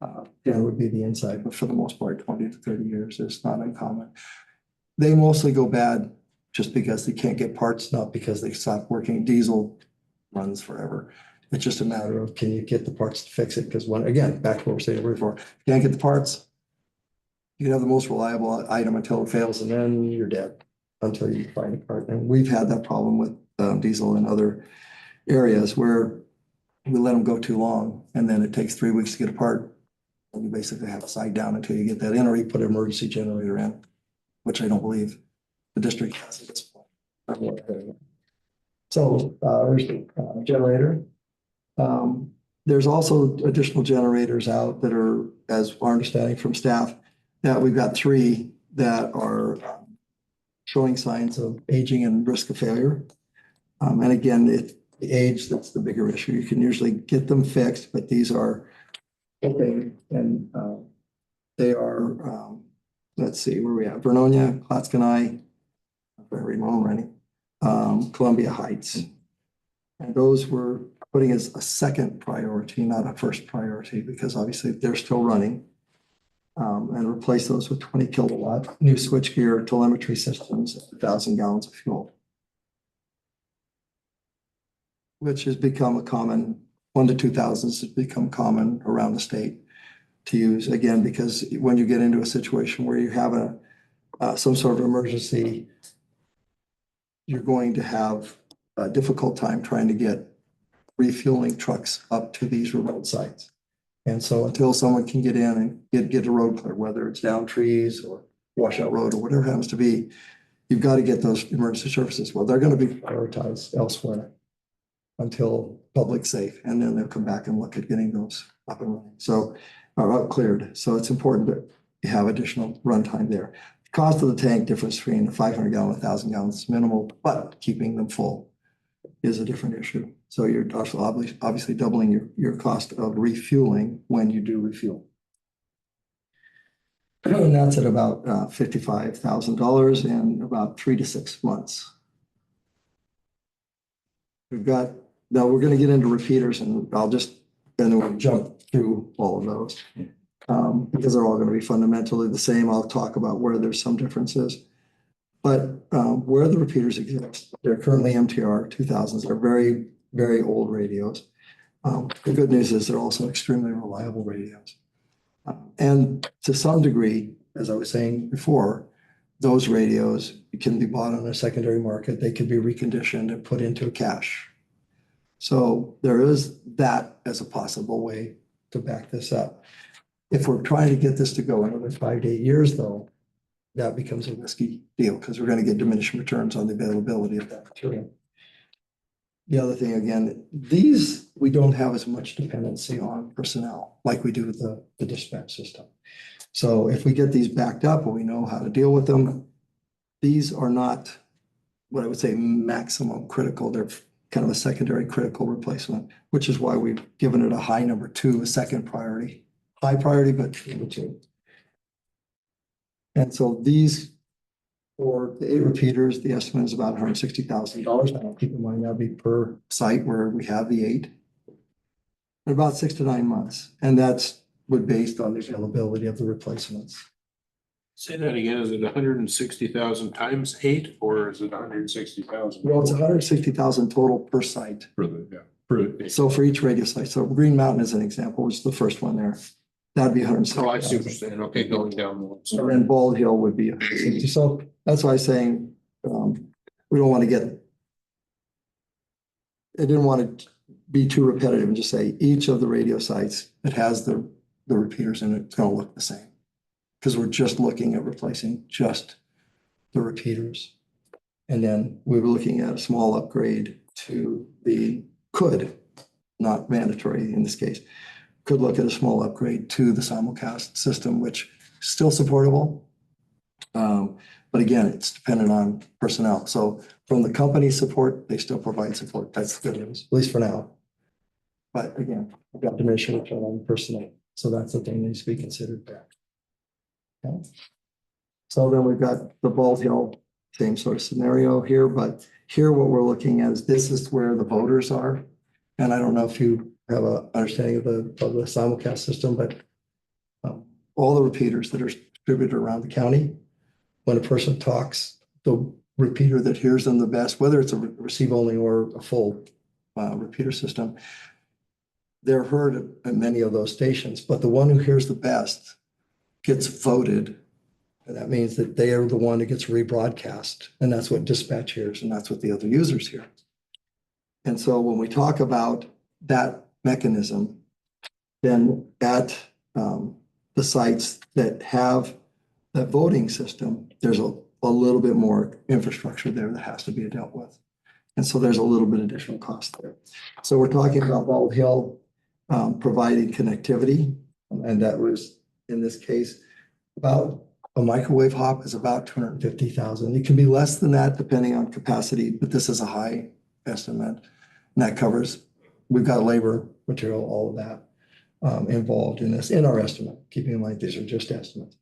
then it would be the inside. But for the most part, 20 to 30 years is not uncommon. They mostly go bad just because they can't get parts, not because they stop working. Diesel runs forever. It's just a matter of, can you get the parts to fix it? Because again, back to what we're saying before, can't get the parts, you can have the most reliable item until it fails, and then you're dead until you find a part. And we've had that problem with diesel in other areas where we let them go too long, and then it takes 3 weeks to get a part. And you basically have to side down until you get that in, or you put an emergency generator in, which I don't believe the district has at this point. So there's the generator. There's also additional generators out that are, as our understanding from staff, that we've got 3 that are showing signs of aging and risk of failure. And again, it's the age that's the bigger issue. You can usually get them fixed, but these are okay. And they are, let's see where we at. Vernonia, Clatskanie, if I read my own writing, Columbia Heights. And those we're putting as a second priority, not a first priority, because obviously they're still running. And replace those with 20 kilowatt new switchgear telemetry systems, 1,000 gallons of fuel. Which has become a common, 1 to 2,000s has become common around the state to use, again, because when you get into a situation where you have some sort of emergency, you're going to have a difficult time trying to get refueling trucks up to these remote sites. And so until someone can get in and get a road clear, whether it's down trees or washout road or whatever it happens to be, you've got to get those emergency services. Well, they're going to be prioritized elsewhere until public safe, and then they'll come back and look at getting those up and running. So, are up cleared. So it's important that you have additional runtime there. Cost of the tank difference between a 500 gallon, 1,000 gallons is minimal, but keeping them full is a different issue. So you're also obviously doubling your cost of refueling when you do refuel. And that's at about $55,000 in about 3 to 6 months. Now we're going to get into repeaters, and then we'll jump through all of those. Because they're all going to be fundamentally the same. I'll talk about where there's some differences. But where the repeaters exist, they're currently MTR 2000s. They're very, very old radios. The good news is they're also extremely reliable radios. And to some degree, as I was saying before, those radios can be bought on a secondary market. They can be reconditioned and put into a cache. So there is that as a possible way to back this up. If we're trying to get this to go another 5 to 8 years, though, that becomes a risky deal because we're going to get diminishing returns on the availability of that material. The other thing, again, these, we don't have as much dependency on personnel like we do with the dispatch system. So if we get these backed up and we know how to deal with them, these are not what I would say maximum critical. They're kind of a secondary critical replacement, which is why we've given it a high number 2, a second priority. High priority, but number 2. And so these, for the 8 repeaters, the estimate is about $160,000. Now, keep in mind that'll be per site where we have the 8. In about 6 to 9 months. And that's based on the availability of the replacements. Say that again, is it 160,000 times 8 or is it 160,000? Well, it's 160,000 total per site. So for each radio site. So Green Mountain is an example, which is the first one there. That'd be 160,000. Oh, I see what you're saying. Okay, going down the one. And then Bald Hill would be 160. So that's why I'm saying we don't want to get. I didn't want to be too repetitive and just say each of the radio sites that has the repeaters in it's going to look the same because we're just looking at replacing just the repeaters. And then we were looking at a small upgrade to not mandatory in this case, could look at a small upgrade to the simulcast system, which is still supportable. But again, it's dependent on personnel. So from the company support, they still provide support. That's the good news, at least for now. But again, we've got diminishing return on personnel. So that's the thing that needs to be considered back. Okay. So then we've got the Bald Hill, same sort of scenario here, but here what we're looking at is this is where the voters are. And I don't know if you have an understanding of the simulcast system, but all the repeaters that are distributed around the county, when a person talks, the repeater that hears them the best, whether it's a receive only or a full repeater system, they're heard at many of those stations, but the one who hears the best gets voted. And that means that they are the one that gets rebroadcast. And that's what dispatch hears, and that's what the other users hear. And so when we talk about that mechanism, then at the sites that have that voting system, there's a little bit more infrastructure there that has to be dealt with. And so there's a little bit additional cost there. So we're talking about Bald Hill providing connectivity. And that was, in this case, about a microwave hop is about 250,000. It can be less than that depending on capacity, but this is a high estimate. And that covers, we've got labor, material, all of that involved in this, in our estimate, keeping in mind these are just estimates.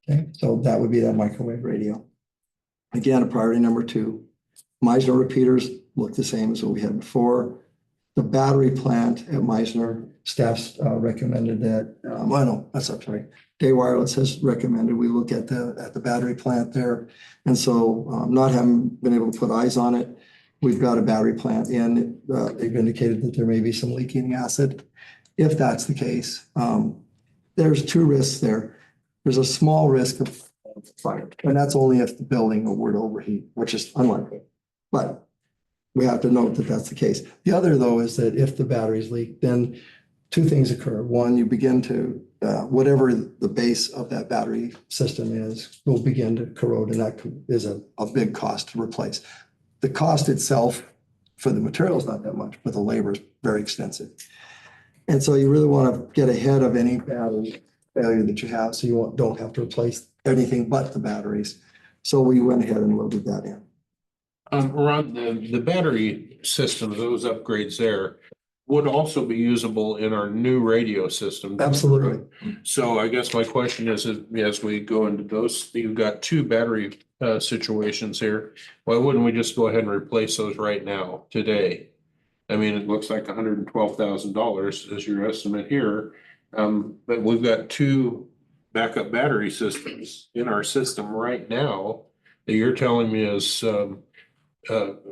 Okay, so that would be that microwave radio. Again, a priority number 2. Meisner repeaters look the same as what we had before. The battery plant at Meisner, staff's recommended that, Day Wireless has recommended we look at the battery plant there. And so not having been able to put eyes on it, we've got a battery plant in. They've indicated that there may be some leaking acid. If that's the case, there's 2 risks there. There's a small risk fire. And that's only if the building were to overheat, which is unlikely. But we have to note that that's the case. The other, though, is that if the batteries leak, then two things occur. One, you begin to, whatever the base of that battery system is, will begin to corrode, and that is a big cost to replace. The cost itself for the material is not that much, but the labor is very extensive. And so you really want to get ahead of any battery failure that you have, so you don't have to replace anything but the batteries. So we went ahead and loaded that in. Ron, the battery system, those upgrades there would also be usable in our new radio system. Absolutely. So I guess my question is, as we go into those, you've got two battery situations here. Why wouldn't we just go ahead and replace those right now, today? I mean, it looks like $112,000 is your estimate here. But we've got two backup battery systems in our system right now that you're telling me is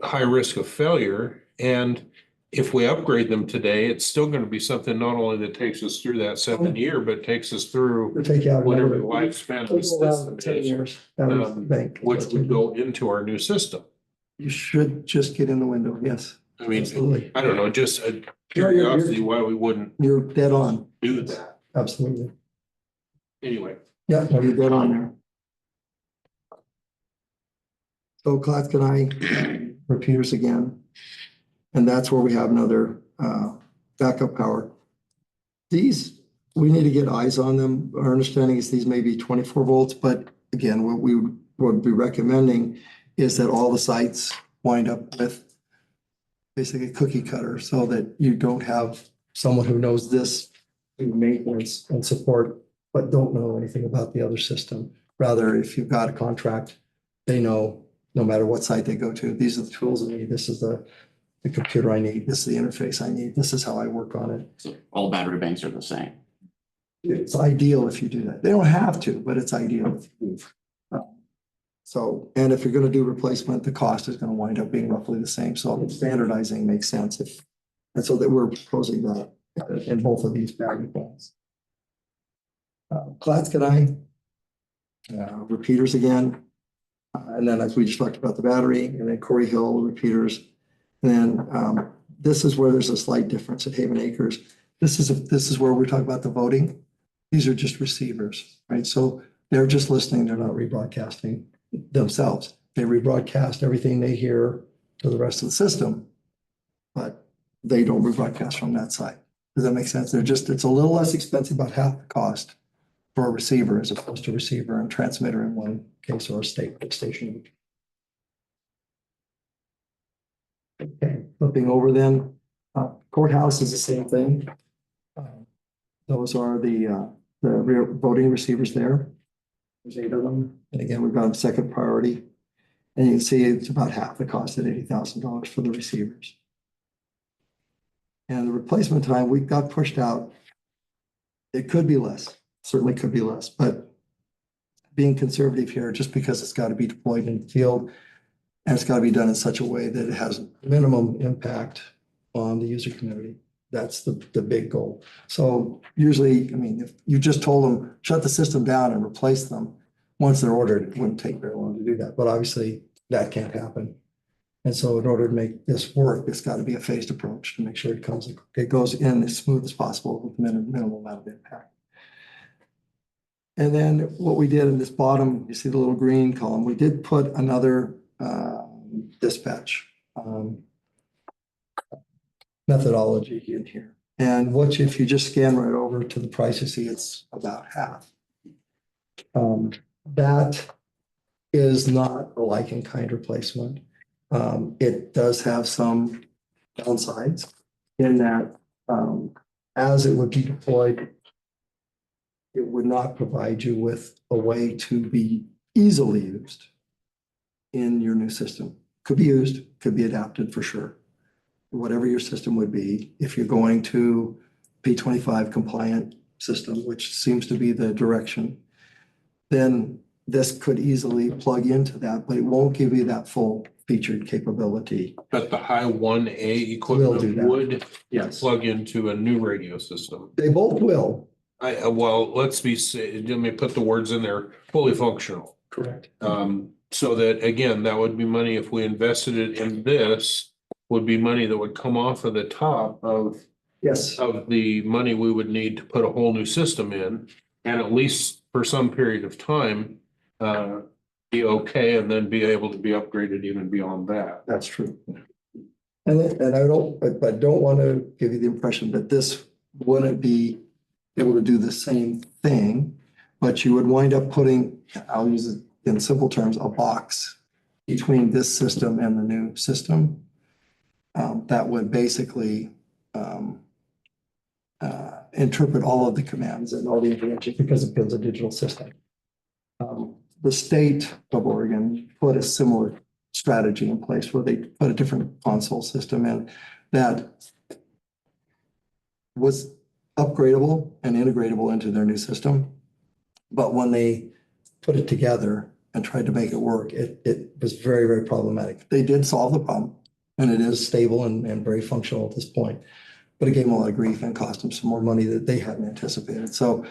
high risk of failure. And if we upgrade them today, it's still going to be something not only that takes us through that 7 year, but takes us through We'll take you out whatever the another- lifespan of the It'll go system around 10 is, years. Battery bank. which would go into our new system. You should just get in the window, yes. I mean, Absolutely. I don't know, just a you're- curiosity why we wouldn't You're dead on, do that. absolutely. Anyway, Yeah, no, you're dead on there. So Clatskanie and I, repeaters again. And that's where we have another backup power. These, we need to get eyes on them. Our understanding is these may be 24 volts, but again, what we would be recommending is that all the sites wind up with basically a cookie cutter so that you don't have someone who knows this do maintenance and support, but don't know anything about the other system. Rather, if you've got a contract, they know no matter what site they go to, these are the tools I need. This is the computer I need. This is the interface I need. This is how I work on it. So all battery banks are the same. It's ideal if you do that. They don't have to, but it's ideal if you do. So, and if you're going to do replacement, the cost is going to wind up being roughly the same. So standardizing makes sense and so that we're proposing that in both of these battery plans. Clatskanie and I, repeaters again. And then as we just talked about the battery, and then Corey Hill repeaters. And then this is where there's a slight difference at Haven Acres. This is where we're talking about the voting. These are just receivers, right? So they're just listening. They're not rebroadcasting themselves. They rebroadcast everything they hear to the rest of the system, but they don't rebroadcast from that side. Does that make sense? It's a little less expensive, about half the cost for a receiver as opposed to receiver and transmitter in one case or a station. Okay, flipping over then, courthouse is the same thing. Those are the rear voting receivers there. There's 8 of them. And again, we've got a second priority. And you can see it's about half the cost at $80,000 for the receivers. And the replacement time, we got pushed out. It could be less, certainly could be less, but being conservative here, just because it's got to be deployed in the field and it's got to be done in such a way that it has minimum impact on the user community. That's the big goal. So usually, I mean, if you just told them, shut the system down and replace them, once they're ordered, it wouldn't take very long to do that. But obviously that can't happen. And so in order to make this work, it's got to be a phased approach to make sure it goes in as smooth as possible with minimal amount of impact. And then what we did in this bottom, you see the little green column, we did put another dispatch methodology in here. And if you just scan right over to the price, you see it's about half. That is not a like in kind replacement. It does have some downsides in that as it would be deployed, it would not provide you with a way to be easily used in your new system. Could be used, could be adapted for sure. Whatever your system would be, if you're going to P25 compliant system, which seems to be the direction, then this could easily plug into that, but it won't give you that full featured capability. but the high 1A Will do equipment that. would Yes. plug into a new radio system. They both will, Well, let me put the words in there, fully functional. Correct. So that, again, that would be money if we invested it in this, would be money that would come off of the top Yes, of the money we would need to put a whole new system in. And at least for some period of time, be okay, and then be able to be upgraded even beyond that. that's true. And I don't want to give you the impression that this wouldn't be able to do the same thing, but you would wind up putting, I'll use it in simple terms, a box between this system and the new system. That would basically interpret all of the commands and all the information because it builds a digital system. The state of Oregon put a similar strategy in place where they put a different console system in that was upgradable and integratable into their new system. But when they put it together and tried to make it work, it was very, very problematic. They did solve the problem, and it is stable and very functional at this point. But it gave them a lot of grief and cost them some more money that they hadn't anticipated. So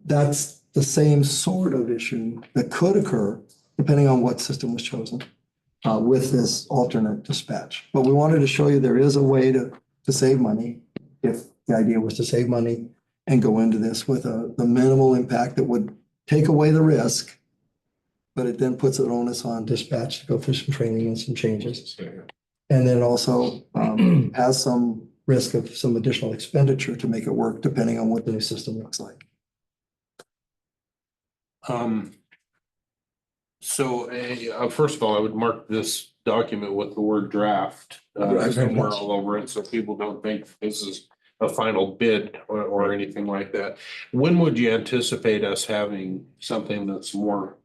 that's the same sort of issue that could occur depending on what system was chosen with this alternate dispatch. But we wanted to show you there is a way to save money if the idea was to save money and go into this with the minimal impact that would take away the risk, but it then puts an onus on dispatch to go through some training and some changes. And then also has some risk of some additional expenditure to make it work depending on what the new system looks like. First of all, I would mark this document with the word draft Very somewhere much. all over it, so people don't think this is a final bid or anything like that. When would you anticipate us having something that's more,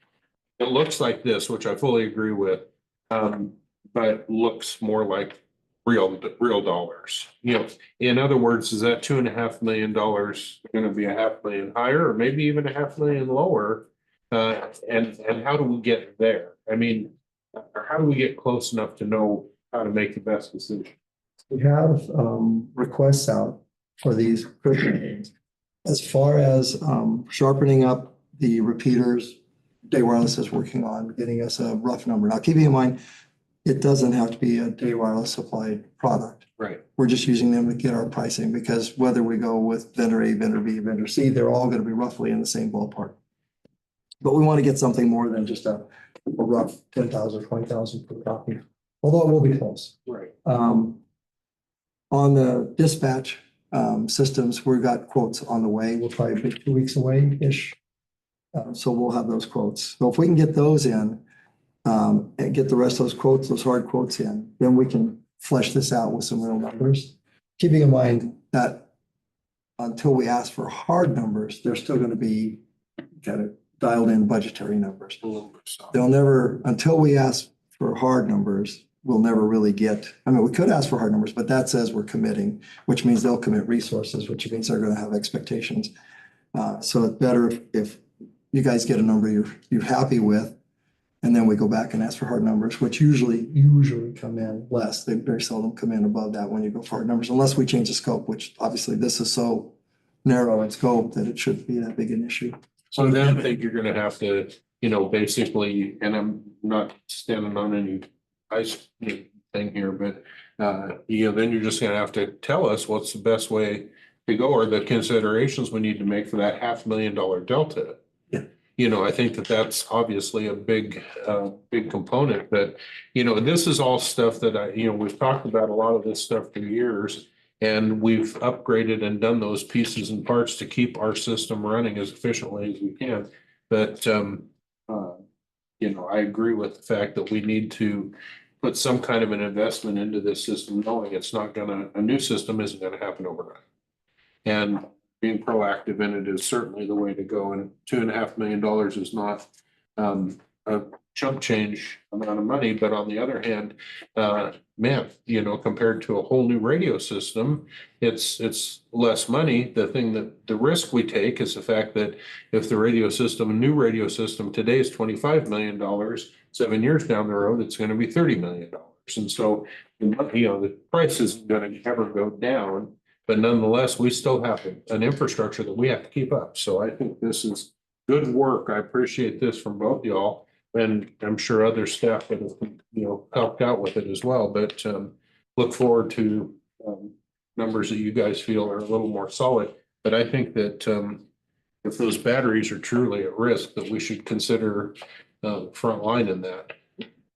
it looks like this, which I fully agree with, but looks more like real dollars? You know, in other words, is that $2.5 million gonna be $500,000 higher, or maybe even $500,000 lower? And how do we get there? I mean, or how do we get close enough to know how to make the best decision? We have requests out for these critical things. As far as sharpening up the repeaters, Day Wireless is working on getting us a rough number. Now, keeping in mind, it doesn't have to be a Day Wireless supplied product. Right. We're just using them to get our pricing because whether we go with vendor A, vendor B, vendor C, they're all going to be roughly in the same ballpark. But we want to get something more than just a rough 10,000, 20,000 per copy, although it will be close. Right. On the dispatch systems, we've got quotes on the way. We'll probably be 2 weeks away-ish. So we'll have those quotes. So if we can get those in and get the rest of those quotes, those hard quotes in, then we can flesh this out with some real numbers. Keeping in mind that until we ask for hard numbers, they're still going to be kind of dialed in budgetary numbers. They'll never, until we ask for hard numbers, we'll never really get, I mean, we could ask for hard numbers, but that says we're committing, which means they'll commit resources, which means they're going to have expectations. So it's better if you guys get a number you're happy with, and then we go back and ask for hard numbers, which usually come in less. They very seldom come in above that when you go for hard numbers, unless we change the scope, which obviously this is so narrow in scope that it shouldn't be that big an issue. So then I think you're gonna have to, you know, basically, and I'm not standing on any ice thing here, but you know, then you're just gonna have to tell us what's the best way to go, or the considerations we need to make for that $500,000 delta. Yeah. You know, I think that's obviously a big component, but, you know, this is all stuff that we've talked about a lot of this stuff for years. And we've upgraded and done those pieces and parts to keep our system running as efficiently as we can. But, you know, I agree with the fact that we need to put some kind of an investment into this system, knowing it's not a new system isn't gonna happen overnight. And being proactive in it is certainly the way to go. And $2.5 million is not a chump change amount of money, but on the other hand, man, you know, compared to a whole new radio system, it's less money. The risk we take is the fact that if the new radio system today is $25 million, 7 years down the road, it's going to be $30 million. And so, you know, the price isn't going to ever go down. But nonetheless, we still have an infrastructure that we have to keep up. So I think this is good work. I appreciate this from both y'all. And I'm sure other staff that have, helped out with it as well, but look forward to numbers that you guys feel are a little more solid. But I think that if those batteries are truly at risk, that we should consider front line in that.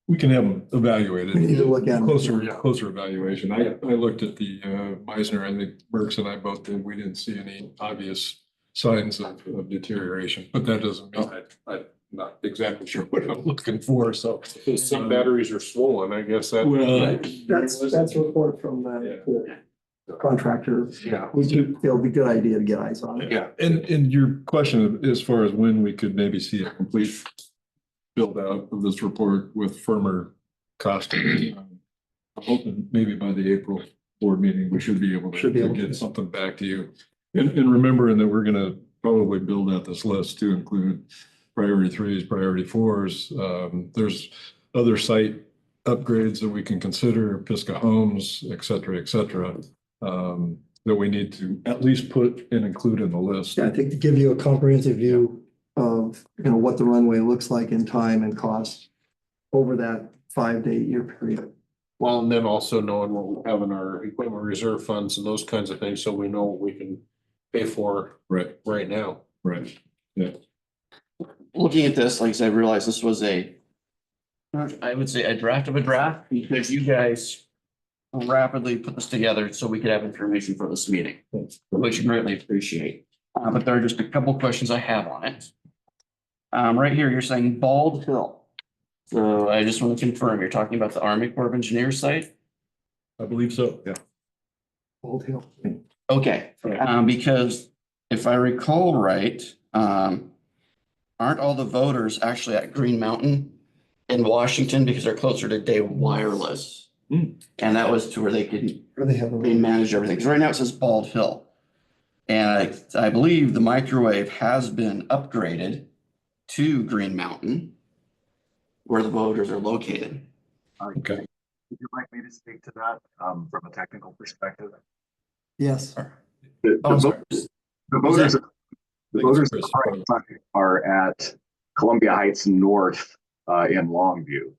We can have them evaluated. We need to look at them. Closer evaluation. I looked at the Meisner, I think Burks and I both did. We didn't see any obvious signs of deterioration, but that doesn't mean I'm not exactly sure what I'm looking for, so. Some batteries are swollen, I guess that. Well, That's a report from the contractor. Yeah. We do feel it'd be a good idea to get eyes on it. Yeah. And your question as far as when we could maybe see a complete build out of this report with firmer costing. I'm hoping maybe by the April board meeting, we should be able Should be to able to. get something back to you. And remembering that we're gonna probably build out this list to include priority threes, priority fours. There's other site upgrades that we can consider, Pisgah Homes, et cetera, that we need to at least put and include in the list. Yeah, I think to give you a comprehensive view of, what the runway looks like in time and cost over that 5 to 8 year period. Well, and then also knowing what we have in our equipment reserve funds and those kinds of things, so we know what we can pay for right now. Right, yeah. Looking at this, like I said, I realized this was I would say a draft of a draft, because you guys rapidly put this together so we could have information for this meeting, which I greatly appreciate. But there are just a couple questions I have on it. Right here, you're saying Bald Hill. So I just want to confirm, you're talking about the Army Corps of Engineers site? I believe so, yeah. Old Hill. Okay, because if I recall right, aren't all the voters actually at Green Mountain in Washington because they're closer to Day Wireless? Hmm. And that was to where they could Where they have they a, manage everything. Because right now it says Bald Hill. And I believe the microwave has been upgraded to Green Mountain, where the voters are located. Okay. Would you like me to speak to that from a technical perspective? yes, Oh, I'm sorry. The voters are at Columbia Heights North in Longview.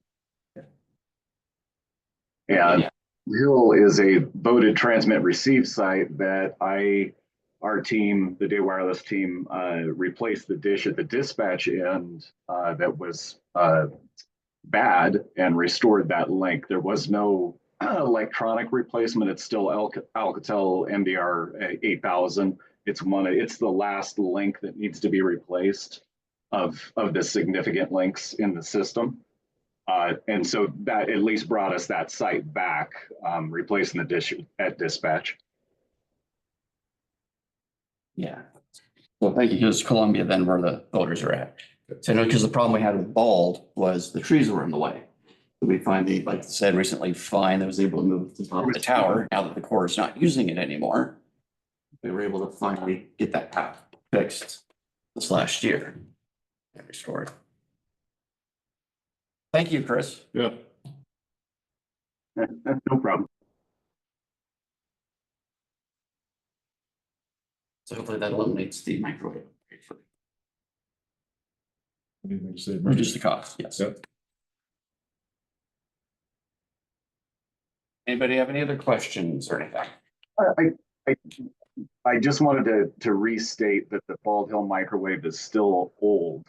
And Hill is a voted transmit receive site that our team, the Day Wireless team, replaced the dish at the dispatch end that was bad and restored that link. There was no electronic replacement. It's still Alcatel MDR 8000. It's the last link that needs to be replaced of the significant links in the system. And so that at least brought us that site back, replacing the dish at dispatch. Yeah. Well, thank you. Because Columbia then where the voters are at. So I know because the problem we had with Bald was the trees were in the way. We finally, like I said recently, that was able to move to the top of the tower. Now that the Corps is not using it anymore, we were able to finally get that path fixed this last year and restored. Thank you, Chris. Yeah. No problem. So hopefully that eliminates the microwave. Anything to say? Reduce the cost, yes. Yep. Anybody have any other questions or anything? I just wanted to restate that the Bald Hill microwave is still old.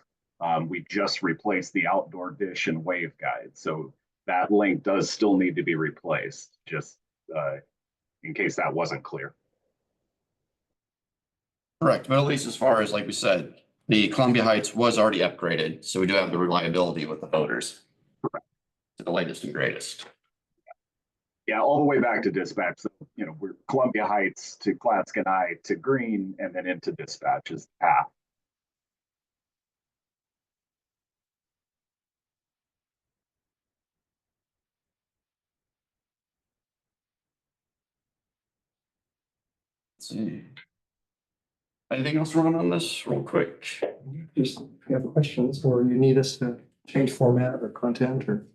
We just replaced the outdoor dish and waveguide. So that link does still need to be replaced, just in case that wasn't clear. Correct, but at least as far as, like we said, the Columbia Heights was already upgraded, so we do have the reliability with the voters. Correct. To the latest and greatest. Yeah, all the way back to dispatch. So, we're Columbia Heights to Clatskanie to Green and then into dispatch is the path. Let's see. Anything else wrong on this real quick? just if you have questions or you need us to change format or content or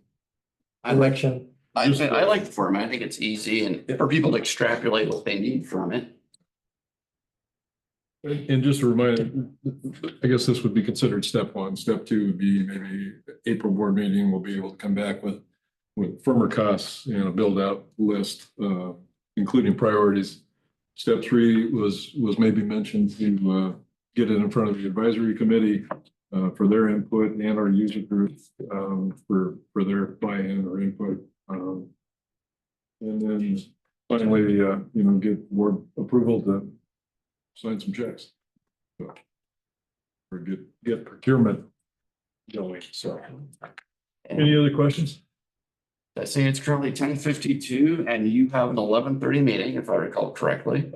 I like direction. I like the format. I think it's easy and for people to extrapolate what they need from it. And just a reminder, I guess this would be considered step one. Step two would be maybe April board meeting, we'll be able to come back with firmer costs and a build out list, including priorities. Step three was maybe mentioned to get it in front of the advisory committee for their input and our user group for their buy-in or input. And then finally, get board approval to sign some checks. So, or get procurement going. So, any other questions? I see it's currently 10:52 and you have an 11:30 meeting, if I recall correctly.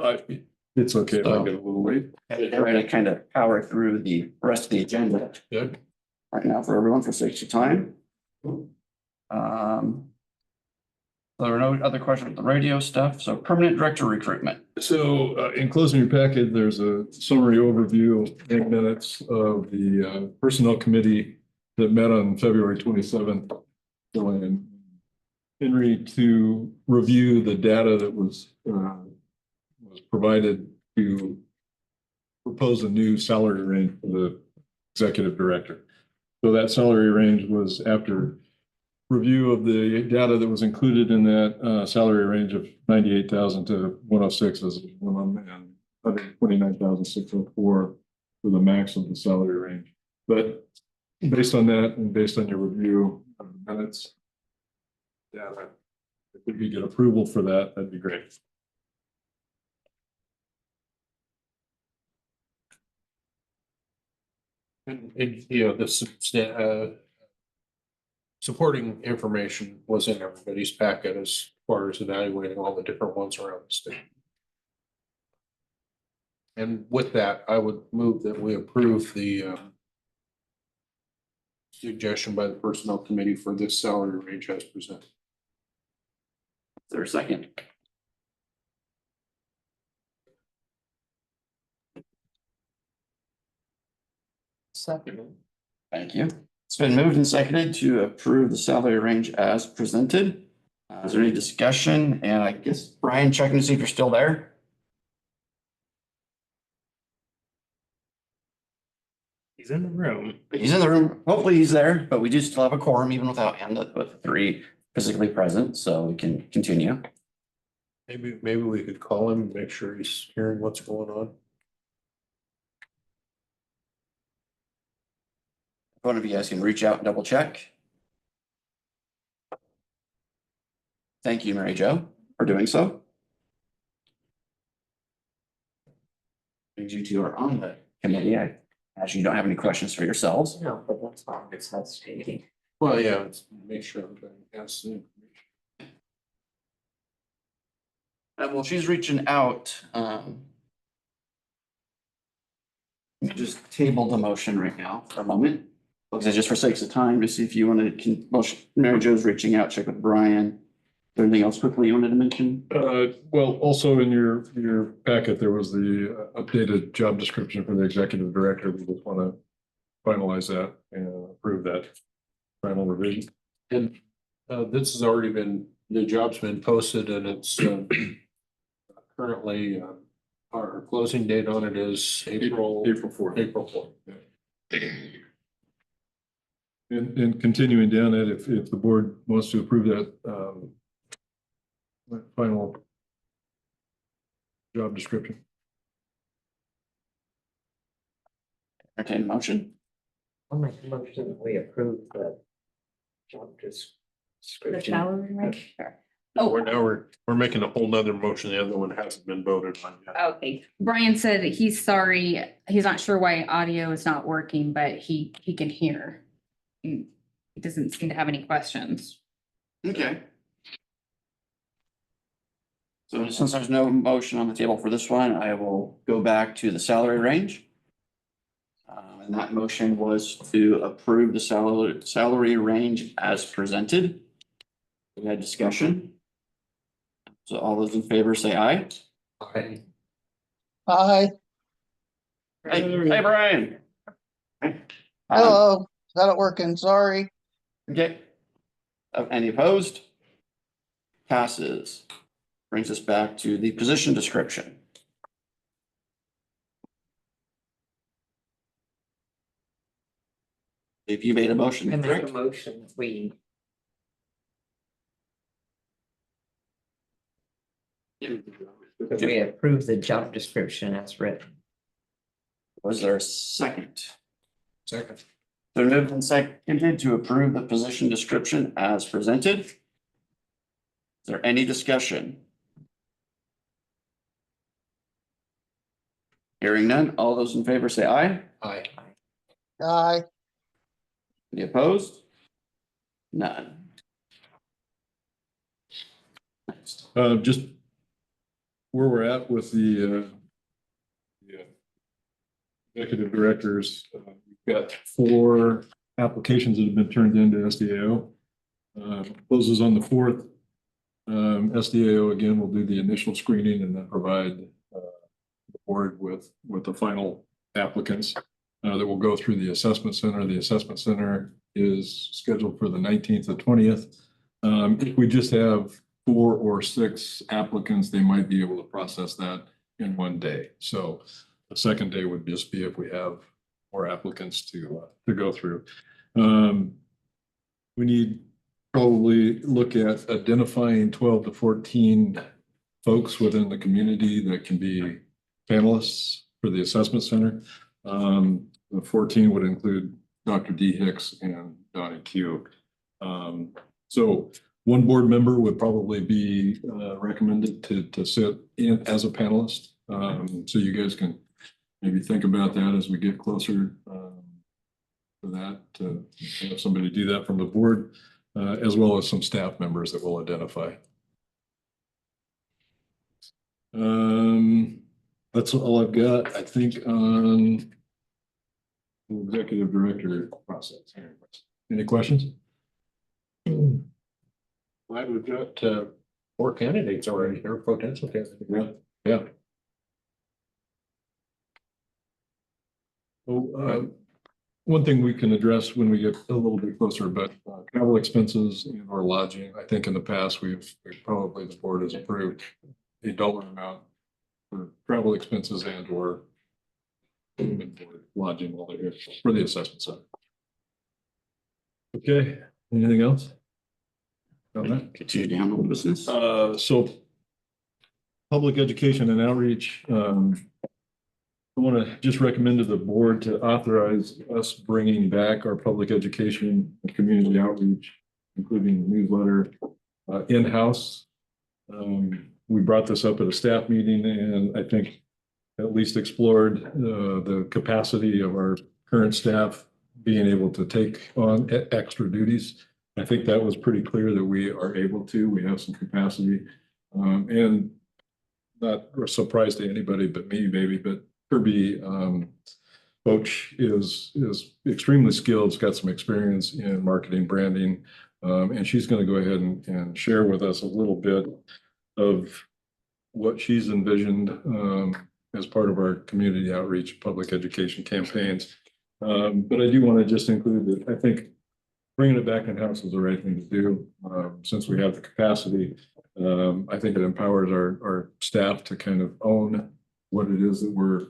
It's okay if I get a little late. And we're gonna kind of power through the rest of the agenda Good. right now for everyone for sake of time. There are no other questions with the radio stuff, so permanent director recruitment. So in closing your packet, there's a summary overview in minutes of the personnel committee that met on February 27th. And Henry to review the data that was provided to propose a new salary range for the executive director. So that salary range was after review of the data that was included in that salary range of 98,000 to 106 as a minimum and 129,604 for the max of the salary range. But based on that and based on your review of the minutes, data, if we could get approval for that, that'd be great. And this supporting information was in everybody's packet as far as evaluating all the different ones around the state. And with that, I would move that we approve the suggestion by the personnel committee for this salary range as presented. Is there a second? Second. Thank you. It's been moved and seconded to approve the salary range as presented. Is there any discussion? And I guess Brian, checking to see if you're still there. He's in the room. He's in the room. Hopefully he's there, but we do still have a quorum even without him, with 3 physically present, so we can continue. Maybe we could call him and make sure he's hearing what's going on. One of you guys can reach out and double check. Thank you, Mary Jo, for doing so. You two are on the committee. I actually you don't have any questions for yourselves. No, but that's all. It's hesitating. Well, yeah, let's make sure I'm trying to ask the information. Well, she's reaching out. We just table the motion right now for a moment. Because just for sakes of time, to see if you wanted to, well, Mary Jo's reaching out, check with Brian. Is there anything else quickly you wanted to mention? Well, also in your packet, there was the updated job description for the executive director. We just want to finalize that and approve that final revision. And this has already been, the job's been posted and it's currently our closing date on it is April 4th. April 4th. Yeah. And continuing down it, if the board wants to approve that final job description. Entertain a motion. I'll make a motion that we approve the job The description. salary range. We're making a whole nother motion. The other one hasn't been voted on yet. Okay, Brian said he's sorry, he's not sure why audio is not working, but he can hear. He doesn't seem to have any questions. Okay. So since there's no motion on the table for this one, I will go back to the salary range. And that motion was to approve the salary range as presented. We had discussion. So all those in favor say aye. Aye. Hi, Hey, Brian. hello, got it working, sorry. Okay. Any opposed? Passes. Brings us back to the position description. If you made a motion, I make a correct? motion, we. We approve the job description as written. Was there a second? Second. So moved and seconded to approve the position description as presented. Is there any discussion? Hearing none, all those in favor say aye. Aye. Aye. Any opposed? None. Next. Just where we're at with the executive directors, we've got 4 applications that have been turned into SDAO. Closes on the 4th. SDAO again will do the initial screening and then provide the board with the final applicants that will go through the assessment center. The assessment center is scheduled for the 19th to 20th. If we just have 4 or 6 applicants, they might be able to process that in one day. So the second day would just be if we have more applicants to go through. We need probably look at identifying 12 to 14 folks within the community that can be panelists for the assessment center. The 14 would include Dr. D. Hicks and Donnie Q. So one board member would probably be recommended to sit in as a panelist. So you guys can maybe think about that as we get closer to that, to have somebody do that from the board, as well as some staff members that we'll identify. That's all I've got, I think, on the executive director process. Any questions? Glad we've got 4 candidates already, or potential candidates. Yeah. Oh, one thing we can address when we get a little bit closer, but travel expenses and or lodging, I think in the past, we've probably, the board has approved a dollar amount for travel expenses and or lodging while they're here for the assessment center. Okay, anything else? On that? Continue down on business. So public education and outreach, I want to just recommend to the board to authorize us bringing back our public education and community outreach, including newsletter, in-house. We brought this up at a staff meeting and I think at least explored the capacity of our current staff being able to take on extra duties. I think that was pretty clear that we are able to. We have some capacity, and not a surprise to anybody but me, maybe, but Kirby coach is extremely skilled. She's got some experience in marketing, branding, and she's going to go ahead and share with us a little bit of what she's envisioned as part of our community outreach, public education campaigns. But I do want to just include that I think bringing it back in-house is the right thing to do, since we have the capacity. I think it empowers our staff to kind of own what it is that we're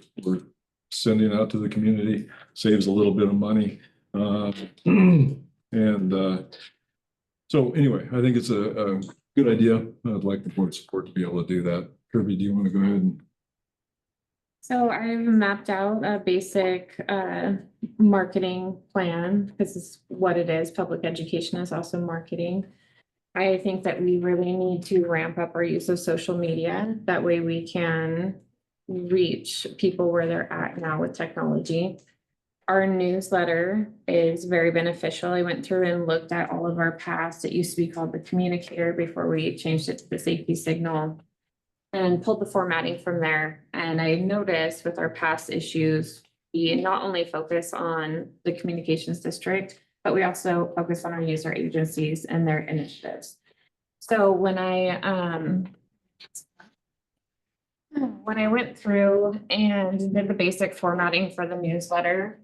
sending out to the community, saves a little bit of money. So anyway, I think it's a good idea. I'd like the board support to be able to do that. Kirby, do you want to go ahead and? So I've mapped out a basic marketing plan. This is what it is. Public education is also marketing. I think that we really need to ramp up our use of social media. That way we can reach people where they're at now with technology. Our newsletter is very beneficial. I went through and looked at all of our past. It used to be called the Communicator before we changed it to the Safety Signal, and pulled the formatting from there. And I noticed with our past issues, we not only focus on the communications district, but we also focus on our user agencies and their initiatives. So when I went through and did the basic formatting for the newsletter,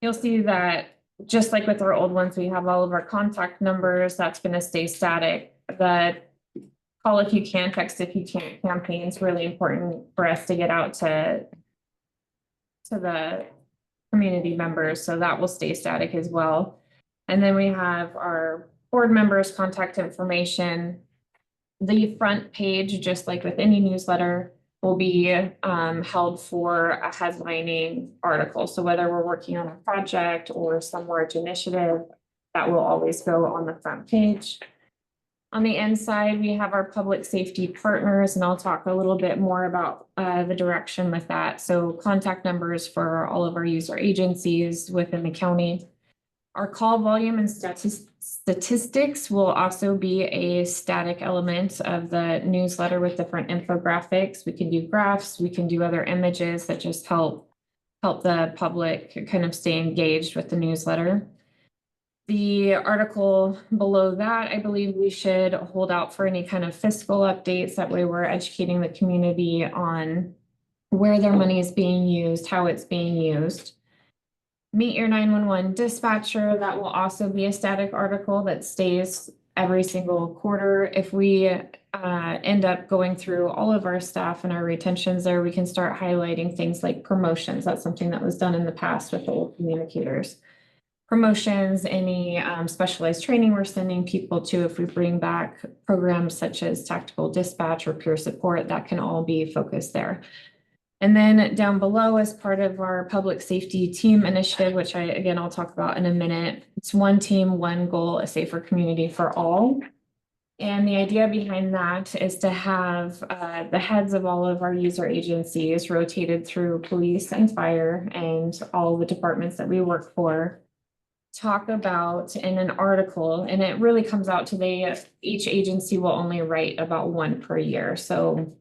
you'll see that just like with our old ones, we have all of our contact numbers. That's going to stay static. The call if you can, text if you can't campaign is really important for us to get out to the community members, so that will stay static as well. And then we have our board members' contact information. The front page, just like with any newsletter, will be held for a headlining article. So whether we're working on a project or some large initiative, that will always go on the front page. On the inside, we have our public safety partners, and I'll talk a little bit more about the direction with that. So contact numbers for all of our user agencies within the county. Our call volume and statistics will also be a static element of the newsletter with different infographics. We can do graphs, we can do other images that just help the public kind of stay engaged with the newsletter. The article below that, I believe we should hold out for any kind of fiscal updates. That way we're educating the community on where their money is being used, how it's being used. Meet Your 911 Dispatcher, that will also be a static article that stays every single quarter. If we end up going through all of our staff and our retentions there, we can start highlighting things like promotions. That's something that was done in the past with the old communicators. Promotions, any specialized training we're sending people to, if we bring back programs such as tactical dispatch or peer support, that can all be focused there. And then down below, as part of our public safety team initiative, which I'll talk about in a minute, it's one team, one goal, a safer community for all. And the idea behind that is to have the heads of all of our user agencies rotated through police and fire and all the departments that we work for, talk about in an article, and it really comes out to each agency will only write about one per year. So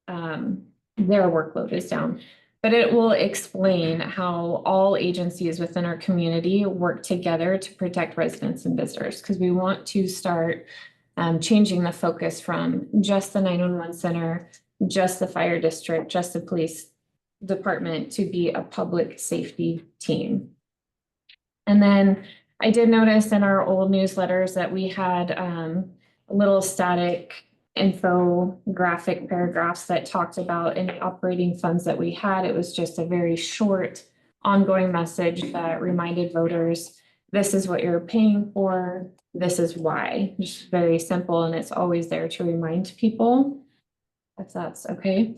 their workload is down, but it will explain how all agencies within our community work together to protect residents and visitors, because we want to start changing the focus from just the 911 center, just the fire district, just the police department to be a public safety team. And then I did notice in our old newsletters that we had a little static infographic paragraphs that talked about any operating funds that we had. It was just a very short ongoing message that reminded voters, this is what you're paying for, this is why. Just very simple, and it's always there to remind people, if that's okay.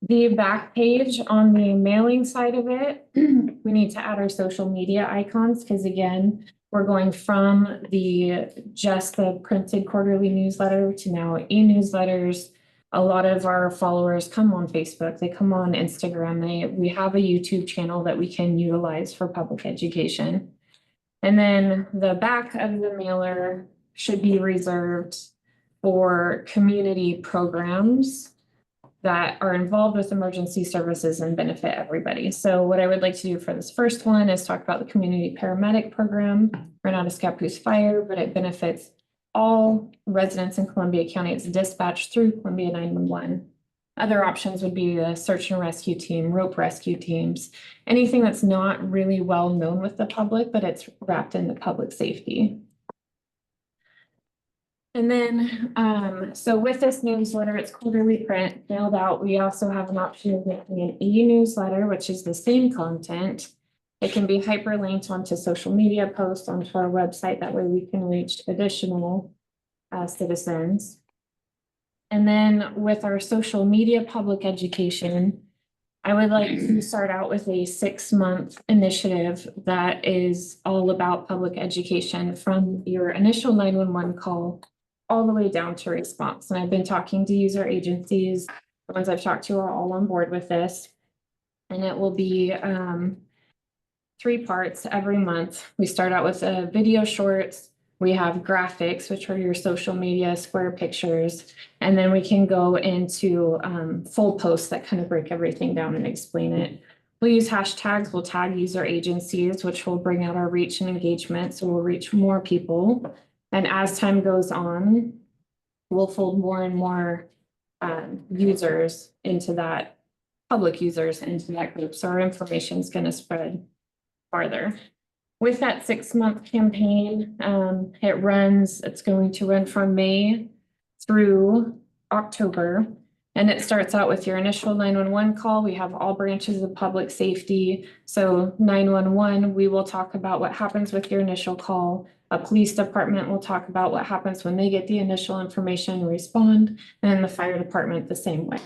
The back page on the mailing side of it, we need to add our social media icons, because again, we're going from just the printed quarterly newsletter to now e-newsletters. A lot of our followers come on Facebook, they come on Instagram, we have a YouTube channel that we can utilize for public education. And then the back of the mailer should be reserved for community programs that are involved with emergency services and benefit everybody. So what I would like to do for this first one is talk about the community paramedic program for Scappoose Fire, but it benefits all residents in Columbia County. It's dispatched through Columbia 911. Other options would be the search and rescue team, rope rescue teams, anything that's not really well known with the public, but it's wrapped into public safety. And then, so with this newsletter, it's quarterly print mailed out. We also have an option of making an e-newsletter, which is the same content. It can be hyperlinked onto social media posts, onto our website. That way we can reach additional citizens. And then with our social media public education, I would like to start out with a 6-month initiative that is all about public education from your initial 911 call all the way down to response. And I've been talking to user agencies. The ones I've talked to are all on board with this. And it will be 3 parts every month. We start out with video shorts. We have graphics, which are your social media square pictures. And then we can go into full posts that kind of break everything down and explain it. We'll use hashtags. We'll tag user agencies, which will bring out our reach and engagement. So we'll reach more people. And as time goes on, we'll fold more and more users into that, public users into that group. So our information is going to spread farther. With that 6-month campaign, it's going to run from May through October. And it starts out with your initial 911 call. We have all branches of public safety. So 911, we will talk about what happens with your initial call. A police department will talk about what happens when they get the initial information and respond, and then the fire department the same way.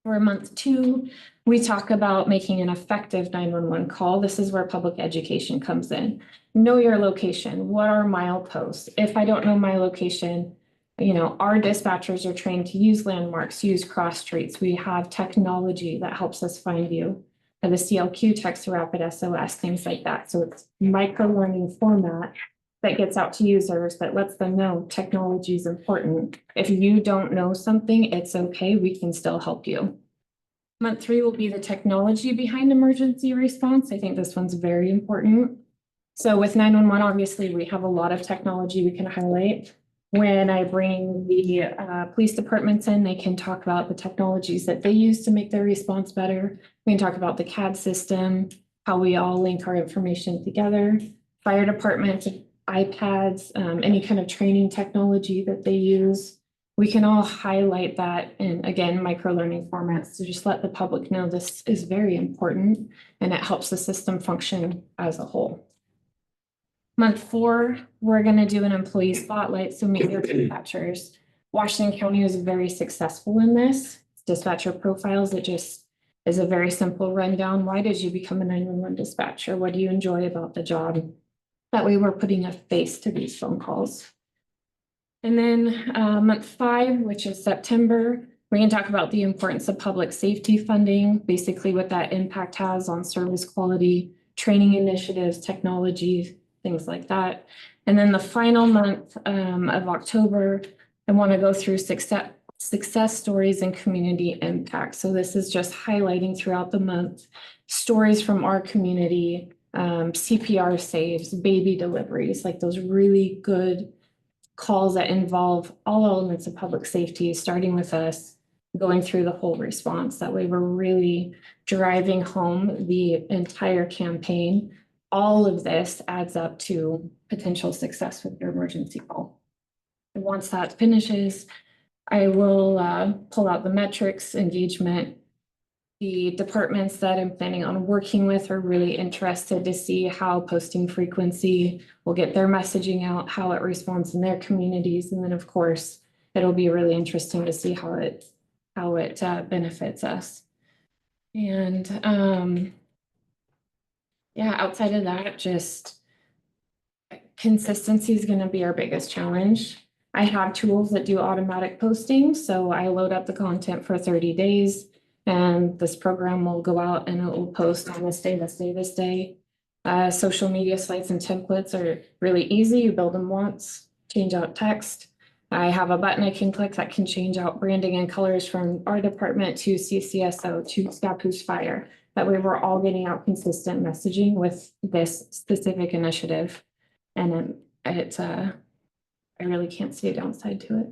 For month 2, we talk about making an effective 911 call. This is where public education comes in. Know your location. What are mileposts? If I don't know my location, our dispatchers are trained to use landmarks, use cross streets. We have technology that helps us find you. And the CLQ text to rapid SOS, things like that. So it's micro learning format that gets out to users that lets them know technology is important. If you don't know something, it's okay. We can still help you. Month 3 will be the technology behind emergency response. I think this one's very important. So with 911, obviously, we have a lot of technology we can highlight. When I bring the police departments in, they can talk about the technologies that they use to make their response better. We can talk about the CAD system, how we all link our information together. Fire department, iPads, any kind of training technology that they use. We can all highlight that in, again, micro-learning formats to just let the public know this is very important and it helps the system function as a whole. Month 4, we're going to do an employee spotlight. So meet your dispatchers. Washington County is very successful in this. Dispatcher profiles, it just is a very simple rundown. Why did you become a 911 dispatcher? What do you enjoy about the job? That way we're putting a face to these phone calls. And then month 5, which is September, we're going to talk about the importance of public safety funding, basically what that impact has on service quality, training initiatives, technology, things like that. And then the final month of October, I want to go through success stories and community impact. So this is just highlighting throughout the month stories from our community, CPR saves, baby deliveries, like those really good calls that involve all elements of public safety, starting with us, going through the whole response. That way we're really driving home the entire campaign. All of this adds up to potential success with your emergency call. And once that finishes, I will pull out the metrics, engagement. The departments that I'm planning on working with are really interested to see how posting frequency will get their messaging out, how it responds in their communities. And then, of course, it'll be really interesting to see how it benefits us. And yeah, outside of that, just consistency is going to be our biggest challenge. I have tools that do automatic posting, so I load up the content for 30 days, and this program will go out and it will post on this day, this day, this day. Social media sites and templates are really easy. You build them once, change out text. I have a button I can click that can change out branding and colors from our department to CCSO to Scappoose Fire. That way we're all getting out consistent messaging with this specific initiative. And I really can't see a downside to it.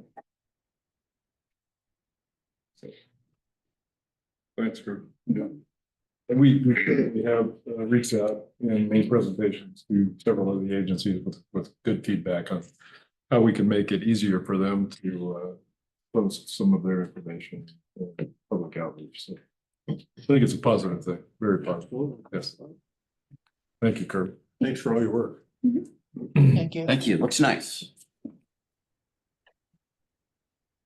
Thanks, Kurt. Yeah. And we have reached out and made presentations to several of the agencies with good feedback on how we can make it easier for them to post some of their information in public outreach. So I think it's a positive thing, very positive. Yes. Thank you, Kurt. Thanks for all your work. Thank you. Thank you. Looks nice.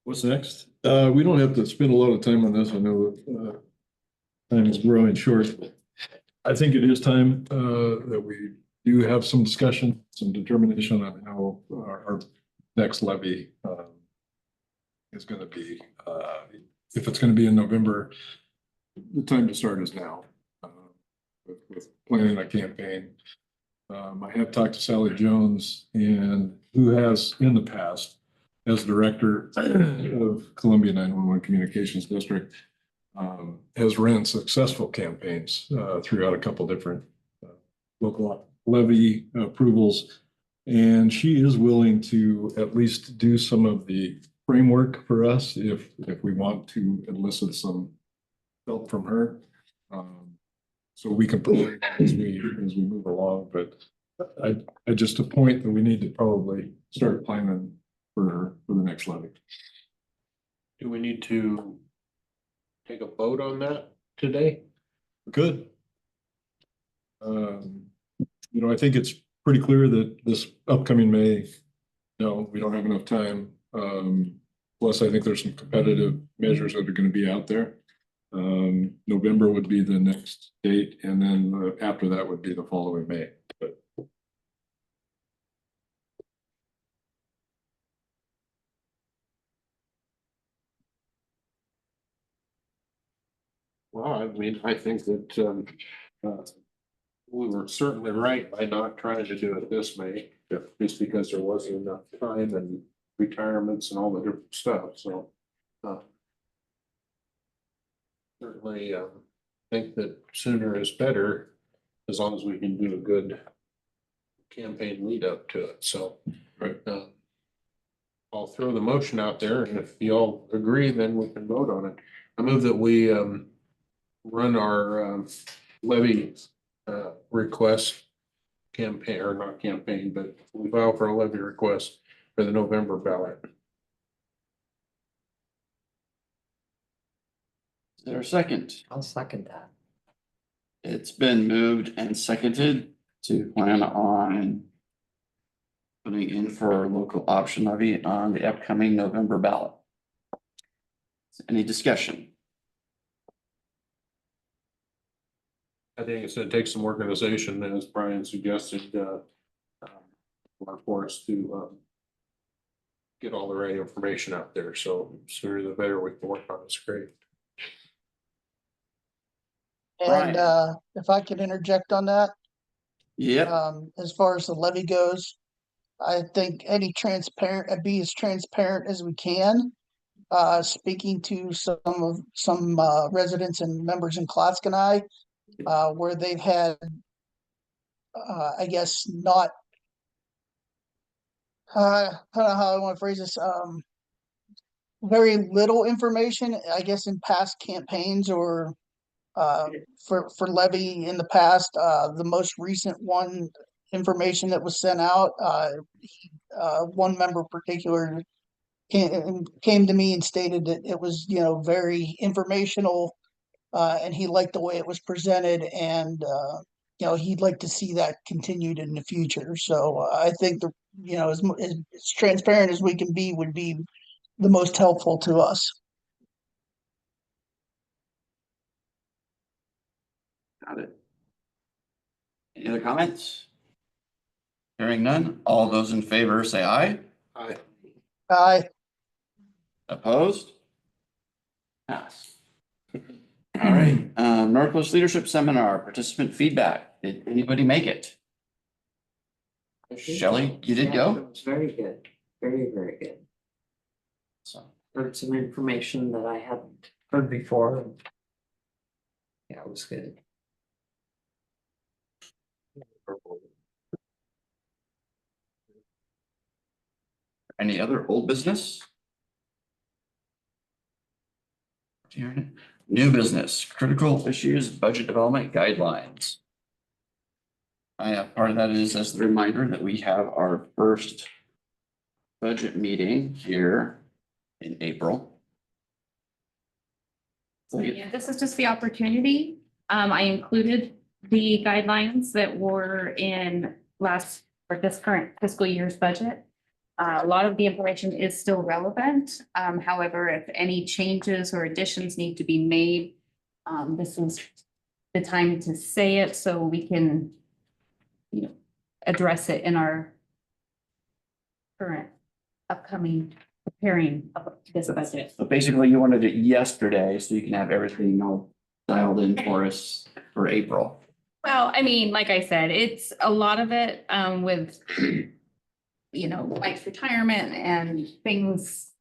What's next? We don't have to spend a lot of time on this. I know that time is growing short. I think it is time that we do have some discussion, some determination on how our next levy is going to be. If it's going to be in November, the time to start is now with planning a campaign. I have talked to Sally Jones, and who has in the past, as director of Columbia 911 Communications District, has ran successful campaigns throughout a couple different local levy approvals. And she is willing to at least do some of the framework for us if we want to elicit some help from her. So we can plan as we move along, but I just a point that we need to probably start planning for the next levy. Do we need to take a vote on that today? Good. I think it's pretty clear that this upcoming May, no, we don't have enough time. Plus, I think there's some competitive measures that are gonna be out there. November would be the next date, and then after that would be the following May. But Well, I mean, I think that, we were certainly right by not trying to do it this May. Just because there wasn't enough time and retirements and all the different stuff, so. Certainly, think that sooner is better, as long as we can do a good campaign lead up to it, so. Right. I'll throw the motion out there, and if you all agree, then we can vote on it. I move that we, run our, levy, request campaign, or not campaign, but we file for a levy request for the November ballot. Is there a second? I'll second that. It's been moved and seconded to plan on putting in for local option levy on the upcoming November ballot. Any discussion? I think it's gonna take some organization, as Brian suggested, for us to, get all the right information out there, so sooner the better we can work on this, great. Brian. And if I could interject on that, Yep. as far as the levy goes, I think be as transparent as we can. Speaking to some residents and members in Clatskanie, where they've had, I guess not, I don't know how I want to phrase this, very little information, I guess, in past campaigns or for levy in the past. The most recent information that was sent out, one member in particular came to me and stated that it was, very informational, and he liked the way it was presented, and he'd like to see that continued in the future. So I think as transparent as we can be would be the most helpful to us. Got it. Any other comments? Hearing none, all those in favor say aye. Aye. Aye. Opposed? Pass. All right, Northwest Leadership Seminar, participant feedback. Did anybody make it? Shelley, you did go? It was very good, very, very good. So, Heard some information that I hadn't heard before. Yeah, it was good. any other old business? New business, critical issues, budget development guidelines. Part of that is as the reminder that we have our first budget meeting here in April. So yeah, this is just the opportunity. I included the guidelines that were in this current fiscal year's budget. A lot of the information is still relevant. However, if any changes or additions need to be made, this is the time to say it so we can, address it in our current upcoming preparing of this budget. So basically you wanted it yesterday so you can have everything all dialed in for us for April. Well, I mean, like I said, it's a lot of it with, Mike's retirement and things.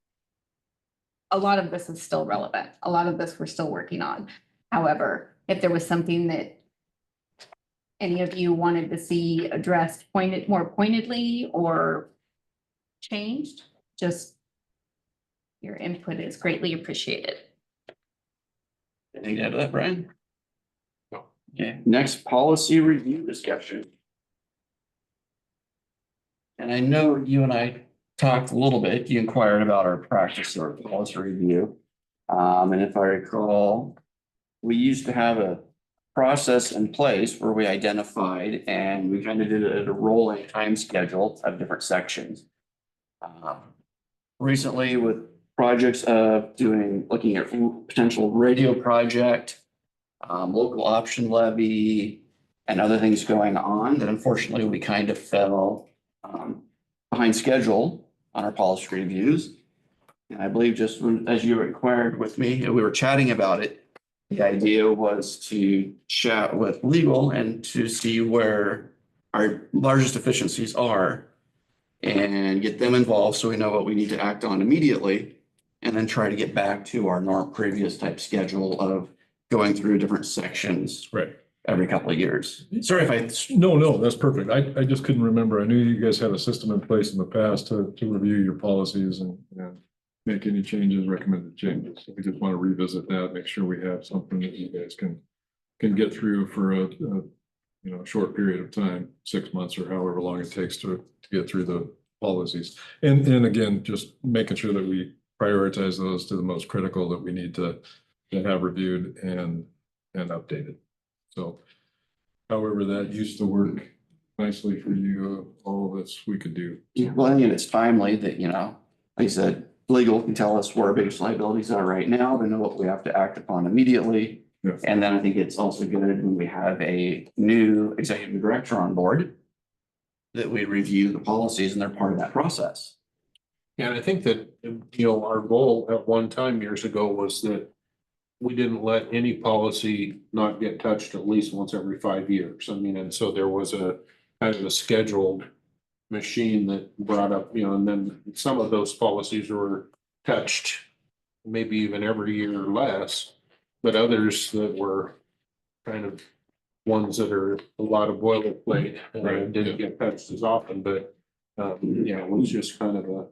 A lot of this is still relevant. A lot of this we're still working on. However, if there was something that any of you wanted to see addressed more pointedly or changed, just your input is greatly appreciated. Anything to add to that, Brian? No. Okay, next policy review discussion. And I know you and I talked a little bit, you inquired about our practice or policy review. And if I recall, we used to have a process in place where we identified and we kind of did a rolling time schedule of different sections. Recently with projects of looking at potential radio project, local option levy, and other things going on, that unfortunately we kind of fell behind schedule on our policy reviews. And I believe just as you inquired with me, and we were chatting about it, the idea was to chat with legal and to see where our largest deficiencies are and get them involved so we know what we need to act on immediately, and then try to get back to our previous type schedule of going through different sections Right. every couple of years. Sorry if I. No, that's perfect. I just couldn't remember. I knew you guys had a system in place in the past to review your policies and make any changes, recommended changes. So we just want to revisit that, make sure we have something that you guys can get through for a short period of time, 6 months or however long it takes to get through the policies. And again, just making sure that we prioritize those to the most critical that we need to have reviewed and updated. So however that used to work nicely for you, all of this we could do. Yeah, well, and it's timely that, like I said, legal can tell us where our biggest liabilities are right now. They know what we have to act upon immediately. Yes. And then I think it's also good when we have a new executive director on board that we review the policies and they're part of that process. And I think that, our goal at one time years ago was that we didn't let any policy not get touched at least once every 5 years. I mean, and so there was a kind of a scheduled machine that brought up, and then some of those policies were touched maybe even every year or less, but others that were kind of ones that are a lot of boilerplate and didn't get touched as often, but it was just kind of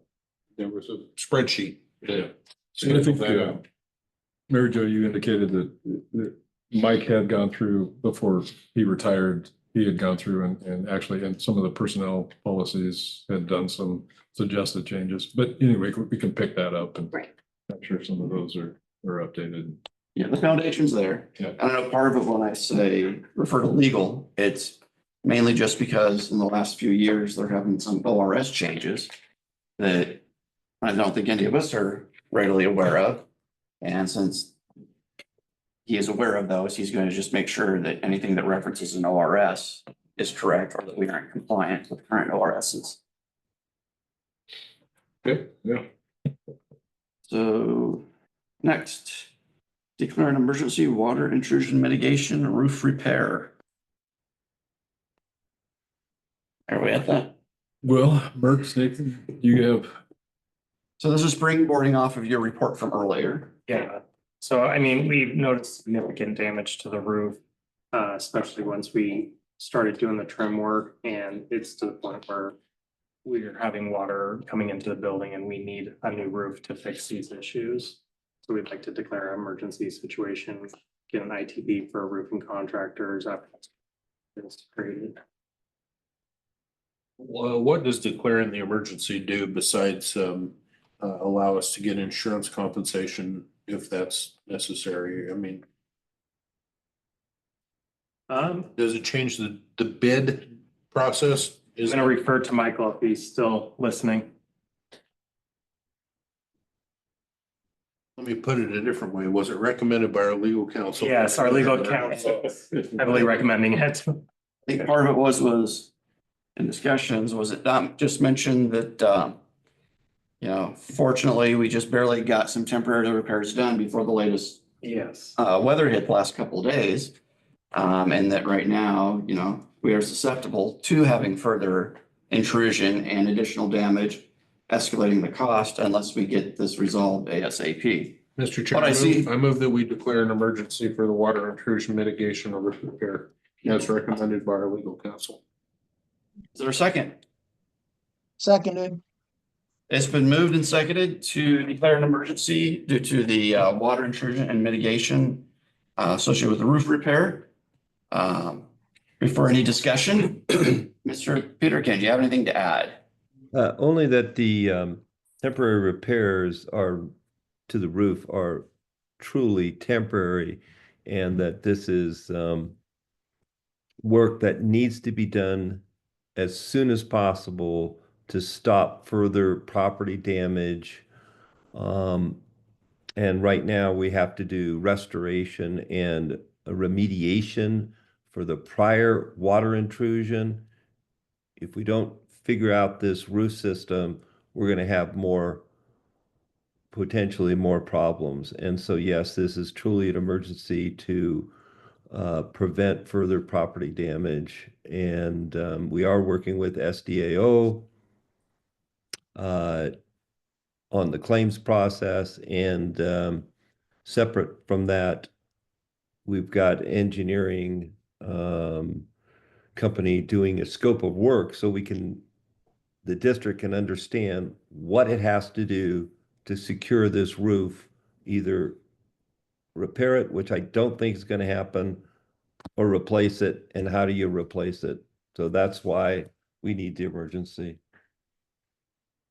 there was a spreadsheet. And I think Mary Jo, you indicated that Mike had gone through before he retired. He had gone through and actually in some of the personnel policies had done some suggested changes. But anyway, we can pick that up and I'm sure some of those are updated. Yeah, the foundation's there. Yeah. I don't know, part of it when I say refer to legal, it's mainly just because in the last few years, they're having some ORS changes that I don't think any of us are readily aware of. And since he is aware of those, he's going to just make sure that anything that references an ORS is correct or that we aren't compliant with current ORSs. Okay, yeah. So next, declare an emergency water intrusion mitigation roof repair. Are we at that? Well, Mertz, Nathan, you have. So this is springboarding off of your report from earlier. Yeah, so I mean, we've noticed significant damage to the roof, especially once we started doing the trim work, and it's to the point where we're having water coming into the building and we need a new roof to fix these issues. So we'd like to declare an emergency situation, get an ITB for roofing contractors after it's created. Well, what does declaring the emergency do besides allow us to get insurance compensation if that's necessary? I mean, does it change the bid process? I'm gonna refer to Michael if he's still listening. Let me put it a different way. Was it recommended by our legal counsel? Yes, our legal counsel is heavily recommending it. I think part of it was in discussions, was it not just mentioned that, fortunately, we just barely got some temporary repairs done before the latest Yes. weather hit the last couple of days. And that right now, we are susceptible to having further intrusion and additional damage, escalating the cost unless we get this resolved ASAP. Mr. What I see- Chairman, I move that we declare an emergency for the water intrusion mitigation or roof repair as recommended by our legal counsel. Is there a second? Seconded. It's been moved and seconded to declare an emergency due to the water intrusion and mitigation associated with the roof repair. Before any discussion, Mr. Peterkin, do you have anything to add? Only that the temporary repairs are to the roof are truly temporary, and that this is work that needs to be done as soon as possible to stop further property damage. And right now we have to do restoration and a remediation for the prior water intrusion. If we don't figure out this roof system, we're going to have potentially more problems. And so, yes, this is truly an emergency to prevent further property damage. And we are working with SDAO on the claims process. And separate from that, we've got engineering company doing a scope of work so the district can understand what it has to do to secure this roof, either repair it, which I don't think is going to happen, or replace it, and how do you replace it? So that's why we need the emergency.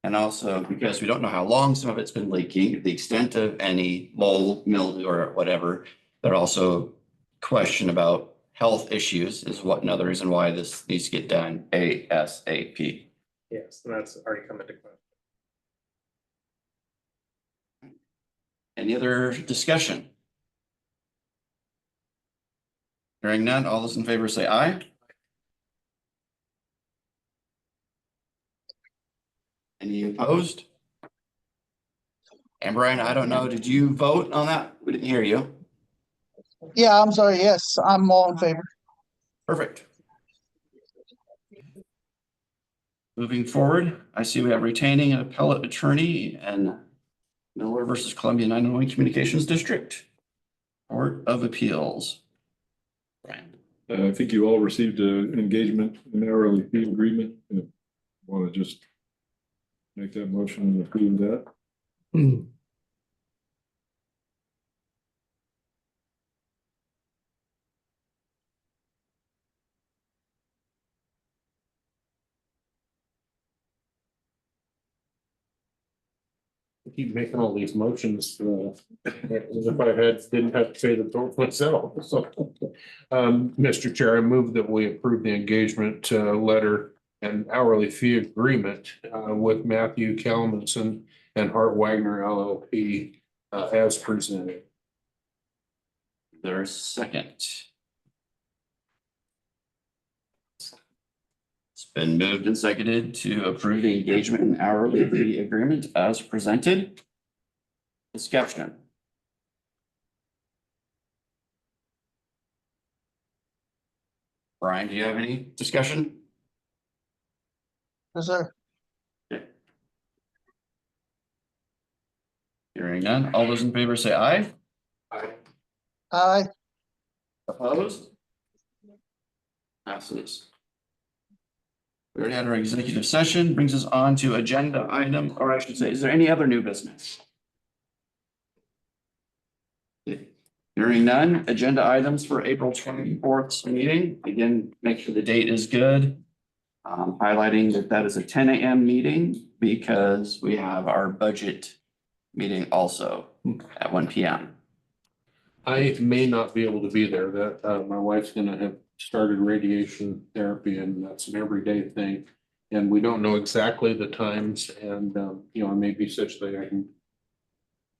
And also because we don't know how long some of it's been leaking, the extent of any mold, mildew, or whatever. There are also question about health issues is what another reason why this needs to get done ASAP. Yes, and that's already come into question. Any other discussion? Hearing none, all those in favor say aye. Any opposed? And Brian, I don't know, did you vote on that? We didn't hear you. Yeah, I'm sorry. Yes, I'm all in favor. Perfect. Moving forward, I see we have retaining an appellate attorney and Miller versus Columbia 911 Communications District Court of Appeals. Brian. I think you all received an engagement and hourly fee agreement. Want to just make that motion and approve that? Keep making all these motions, as if didn't have to pay the bill myself, so. Mr. Chair, I move that we approve the engagement, letter and hourly fee agreement, with Matthew Kalmanson and Hart Wagner LLP, as presented. There's a second. It's been moved and seconded to approve the engagement and hourly fee agreement as presented. Discussion. Brian, do you have any discussion? Yes, sir. Hearing none, all those in favor say aye. Aye. Opposed? Passes. We already had our executive session, brings us on to agenda item, or I should say, is there any other new business? Hearing none, agenda items for April 24th meeting. Again, make sure the date is good. Highlighting that that is a 10 a.m. meeting because we have our budget meeting also at 1 p.m. I may not be able to be there. That my wife's gonna have started radiation therapy, and that's an everyday thing. And we don't know exactly the times, and you know, it may be such that I can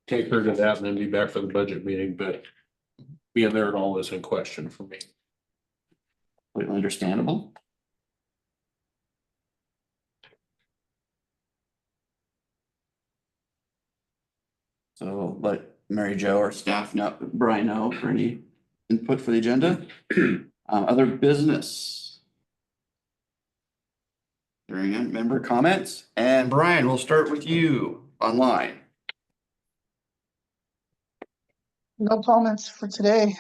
take her to that and then be back for the budget meeting, but being there at all is in question for me. Completely understandable. So let Mary Jo or staff know, Brian know for any input for the agenda. Other business. Hearing none, member comments, and Brian, we'll start with you online. No comments for today.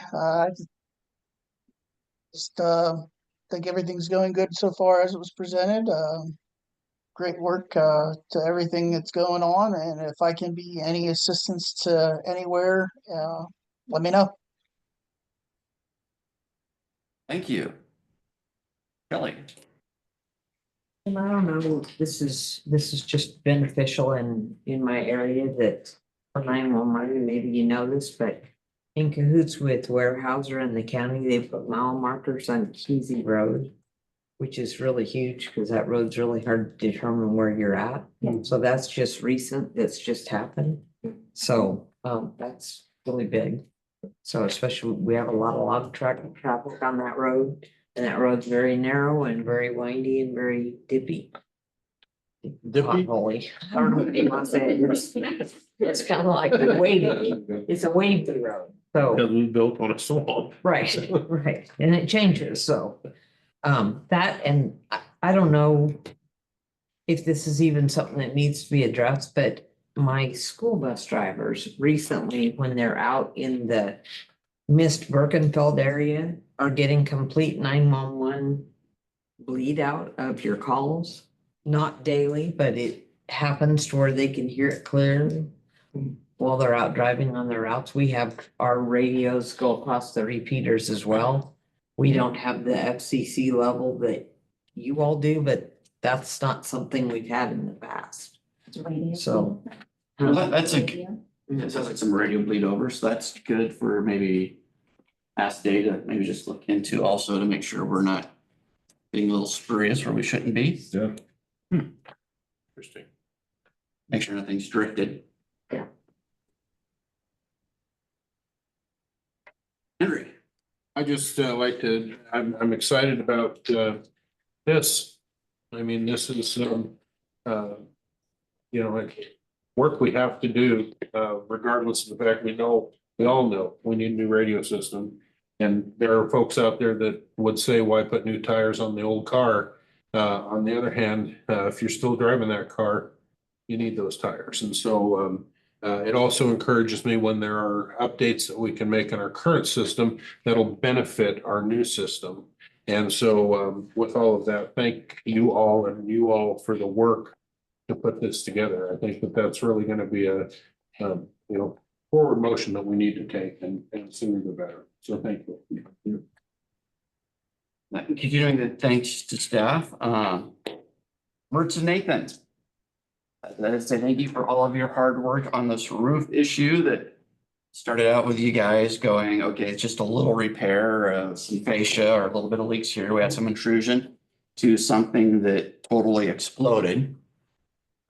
Just think everything's going good so far as it was presented. Great work to everything that's going on, and if I can be any assistance to anywhere, let me know. Thank you. Kelly. And I don't know, this is just beneficial in my area that for 911, maybe you know this, but in cahoots with Weyerhaeuser and the county, they put mile markers on Kesey Road, which is really huge because that road's really hard to determine where you're at. So that's just recent, that's just happened. So that's really big. So especially, we have a lot of log traffic on that road. And that road's very narrow and very windy and very dippy. Potholy. I don't know what you want to say. It's kind of like a wavy, it's a wavy road. So, Because we built on a swamp. right, right. And it changes. So that, and I don't know if this is even something that needs to be addressed, but my school bus drivers recently, when they're out in the Mist Birkenfeld area, are getting complete 911 bleed out of your calls. Not daily, but it happens to where they can hear it clearly while they're out driving on their routes. We have our radios go across the repeaters as well. We don't have the FCC level that you all do, but that's not something we've had in the past. So. Well, that's it sounds like some radio bleed over, so that's good for maybe ask data, maybe just look into also to make sure we're not getting a little spurious where we shouldn't be. Yeah. Interesting. Make sure nothing's drifted. Yeah. Henry. I just like to, I'm excited about this. I mean, this is like work we have to do, regardless of the fact we all know we need a new radio system. And there are folks out there that would say, why put new tires on the old car? On the other hand, if you're still driving that car, you need those tires. And so it also encourages me when there are updates that we can make in our current system that'll benefit our new system. And so with all of that, thank you all and you all for the work to put this together. I think that that's really going to be a forward motion that we need to take, and sooner the better. So thank you. Continuing the thanks to staff, Mertz and Nathan. I'd say thank you for all of your hard work on this roof issue that started out with you guys going, okay, it's just a little repair, some fascia or a little bit of leaks here. We had some intrusion to something that totally exploded.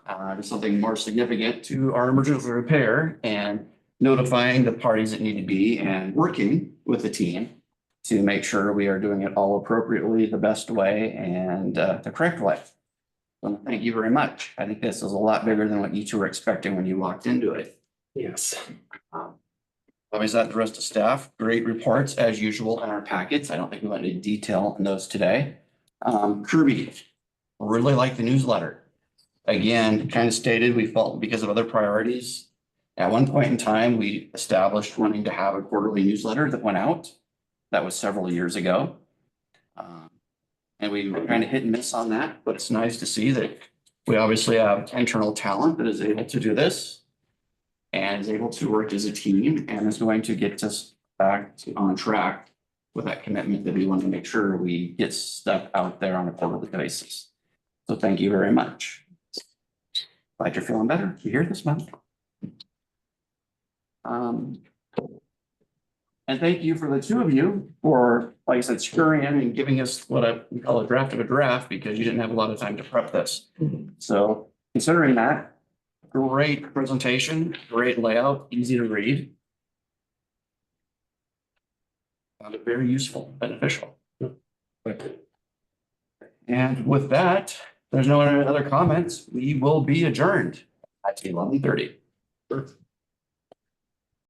To something more significant to our emergency repair and notifying the parties that need to be and working with the team to make sure we are doing it all appropriately, the best way and the correct way. So thank you very much. I think this is a lot bigger than what you two were expecting when you walked into it. Yes. Always that the rest of staff, great reports as usual in our packets. I don't think we went into detail on those today. Kirby, really like the newsletter. Again, kind of stated, we felt because of other priorities. At one point in time, we established wanting to have a quarterly newsletter that went out. That was several years ago. And we were kind of hit and miss on that, but it's nice to see that we obviously have internal talent that is able to do this and is able to work as a team and is going to get us back on track with that commitment that we want to make sure we get stuff out there on a quarterly basis. So thank you very much. Glad you're feeling better. You hear this month. And thank you for the two of you for, like I said, scurrying in and giving us what we call a draft of a draft because you didn't have a lot of time to prep this. So considering that, great presentation, great layout, easy to read. Found it very useful, beneficial. And with that, there's no other comments. We will be adjourned at 11:30.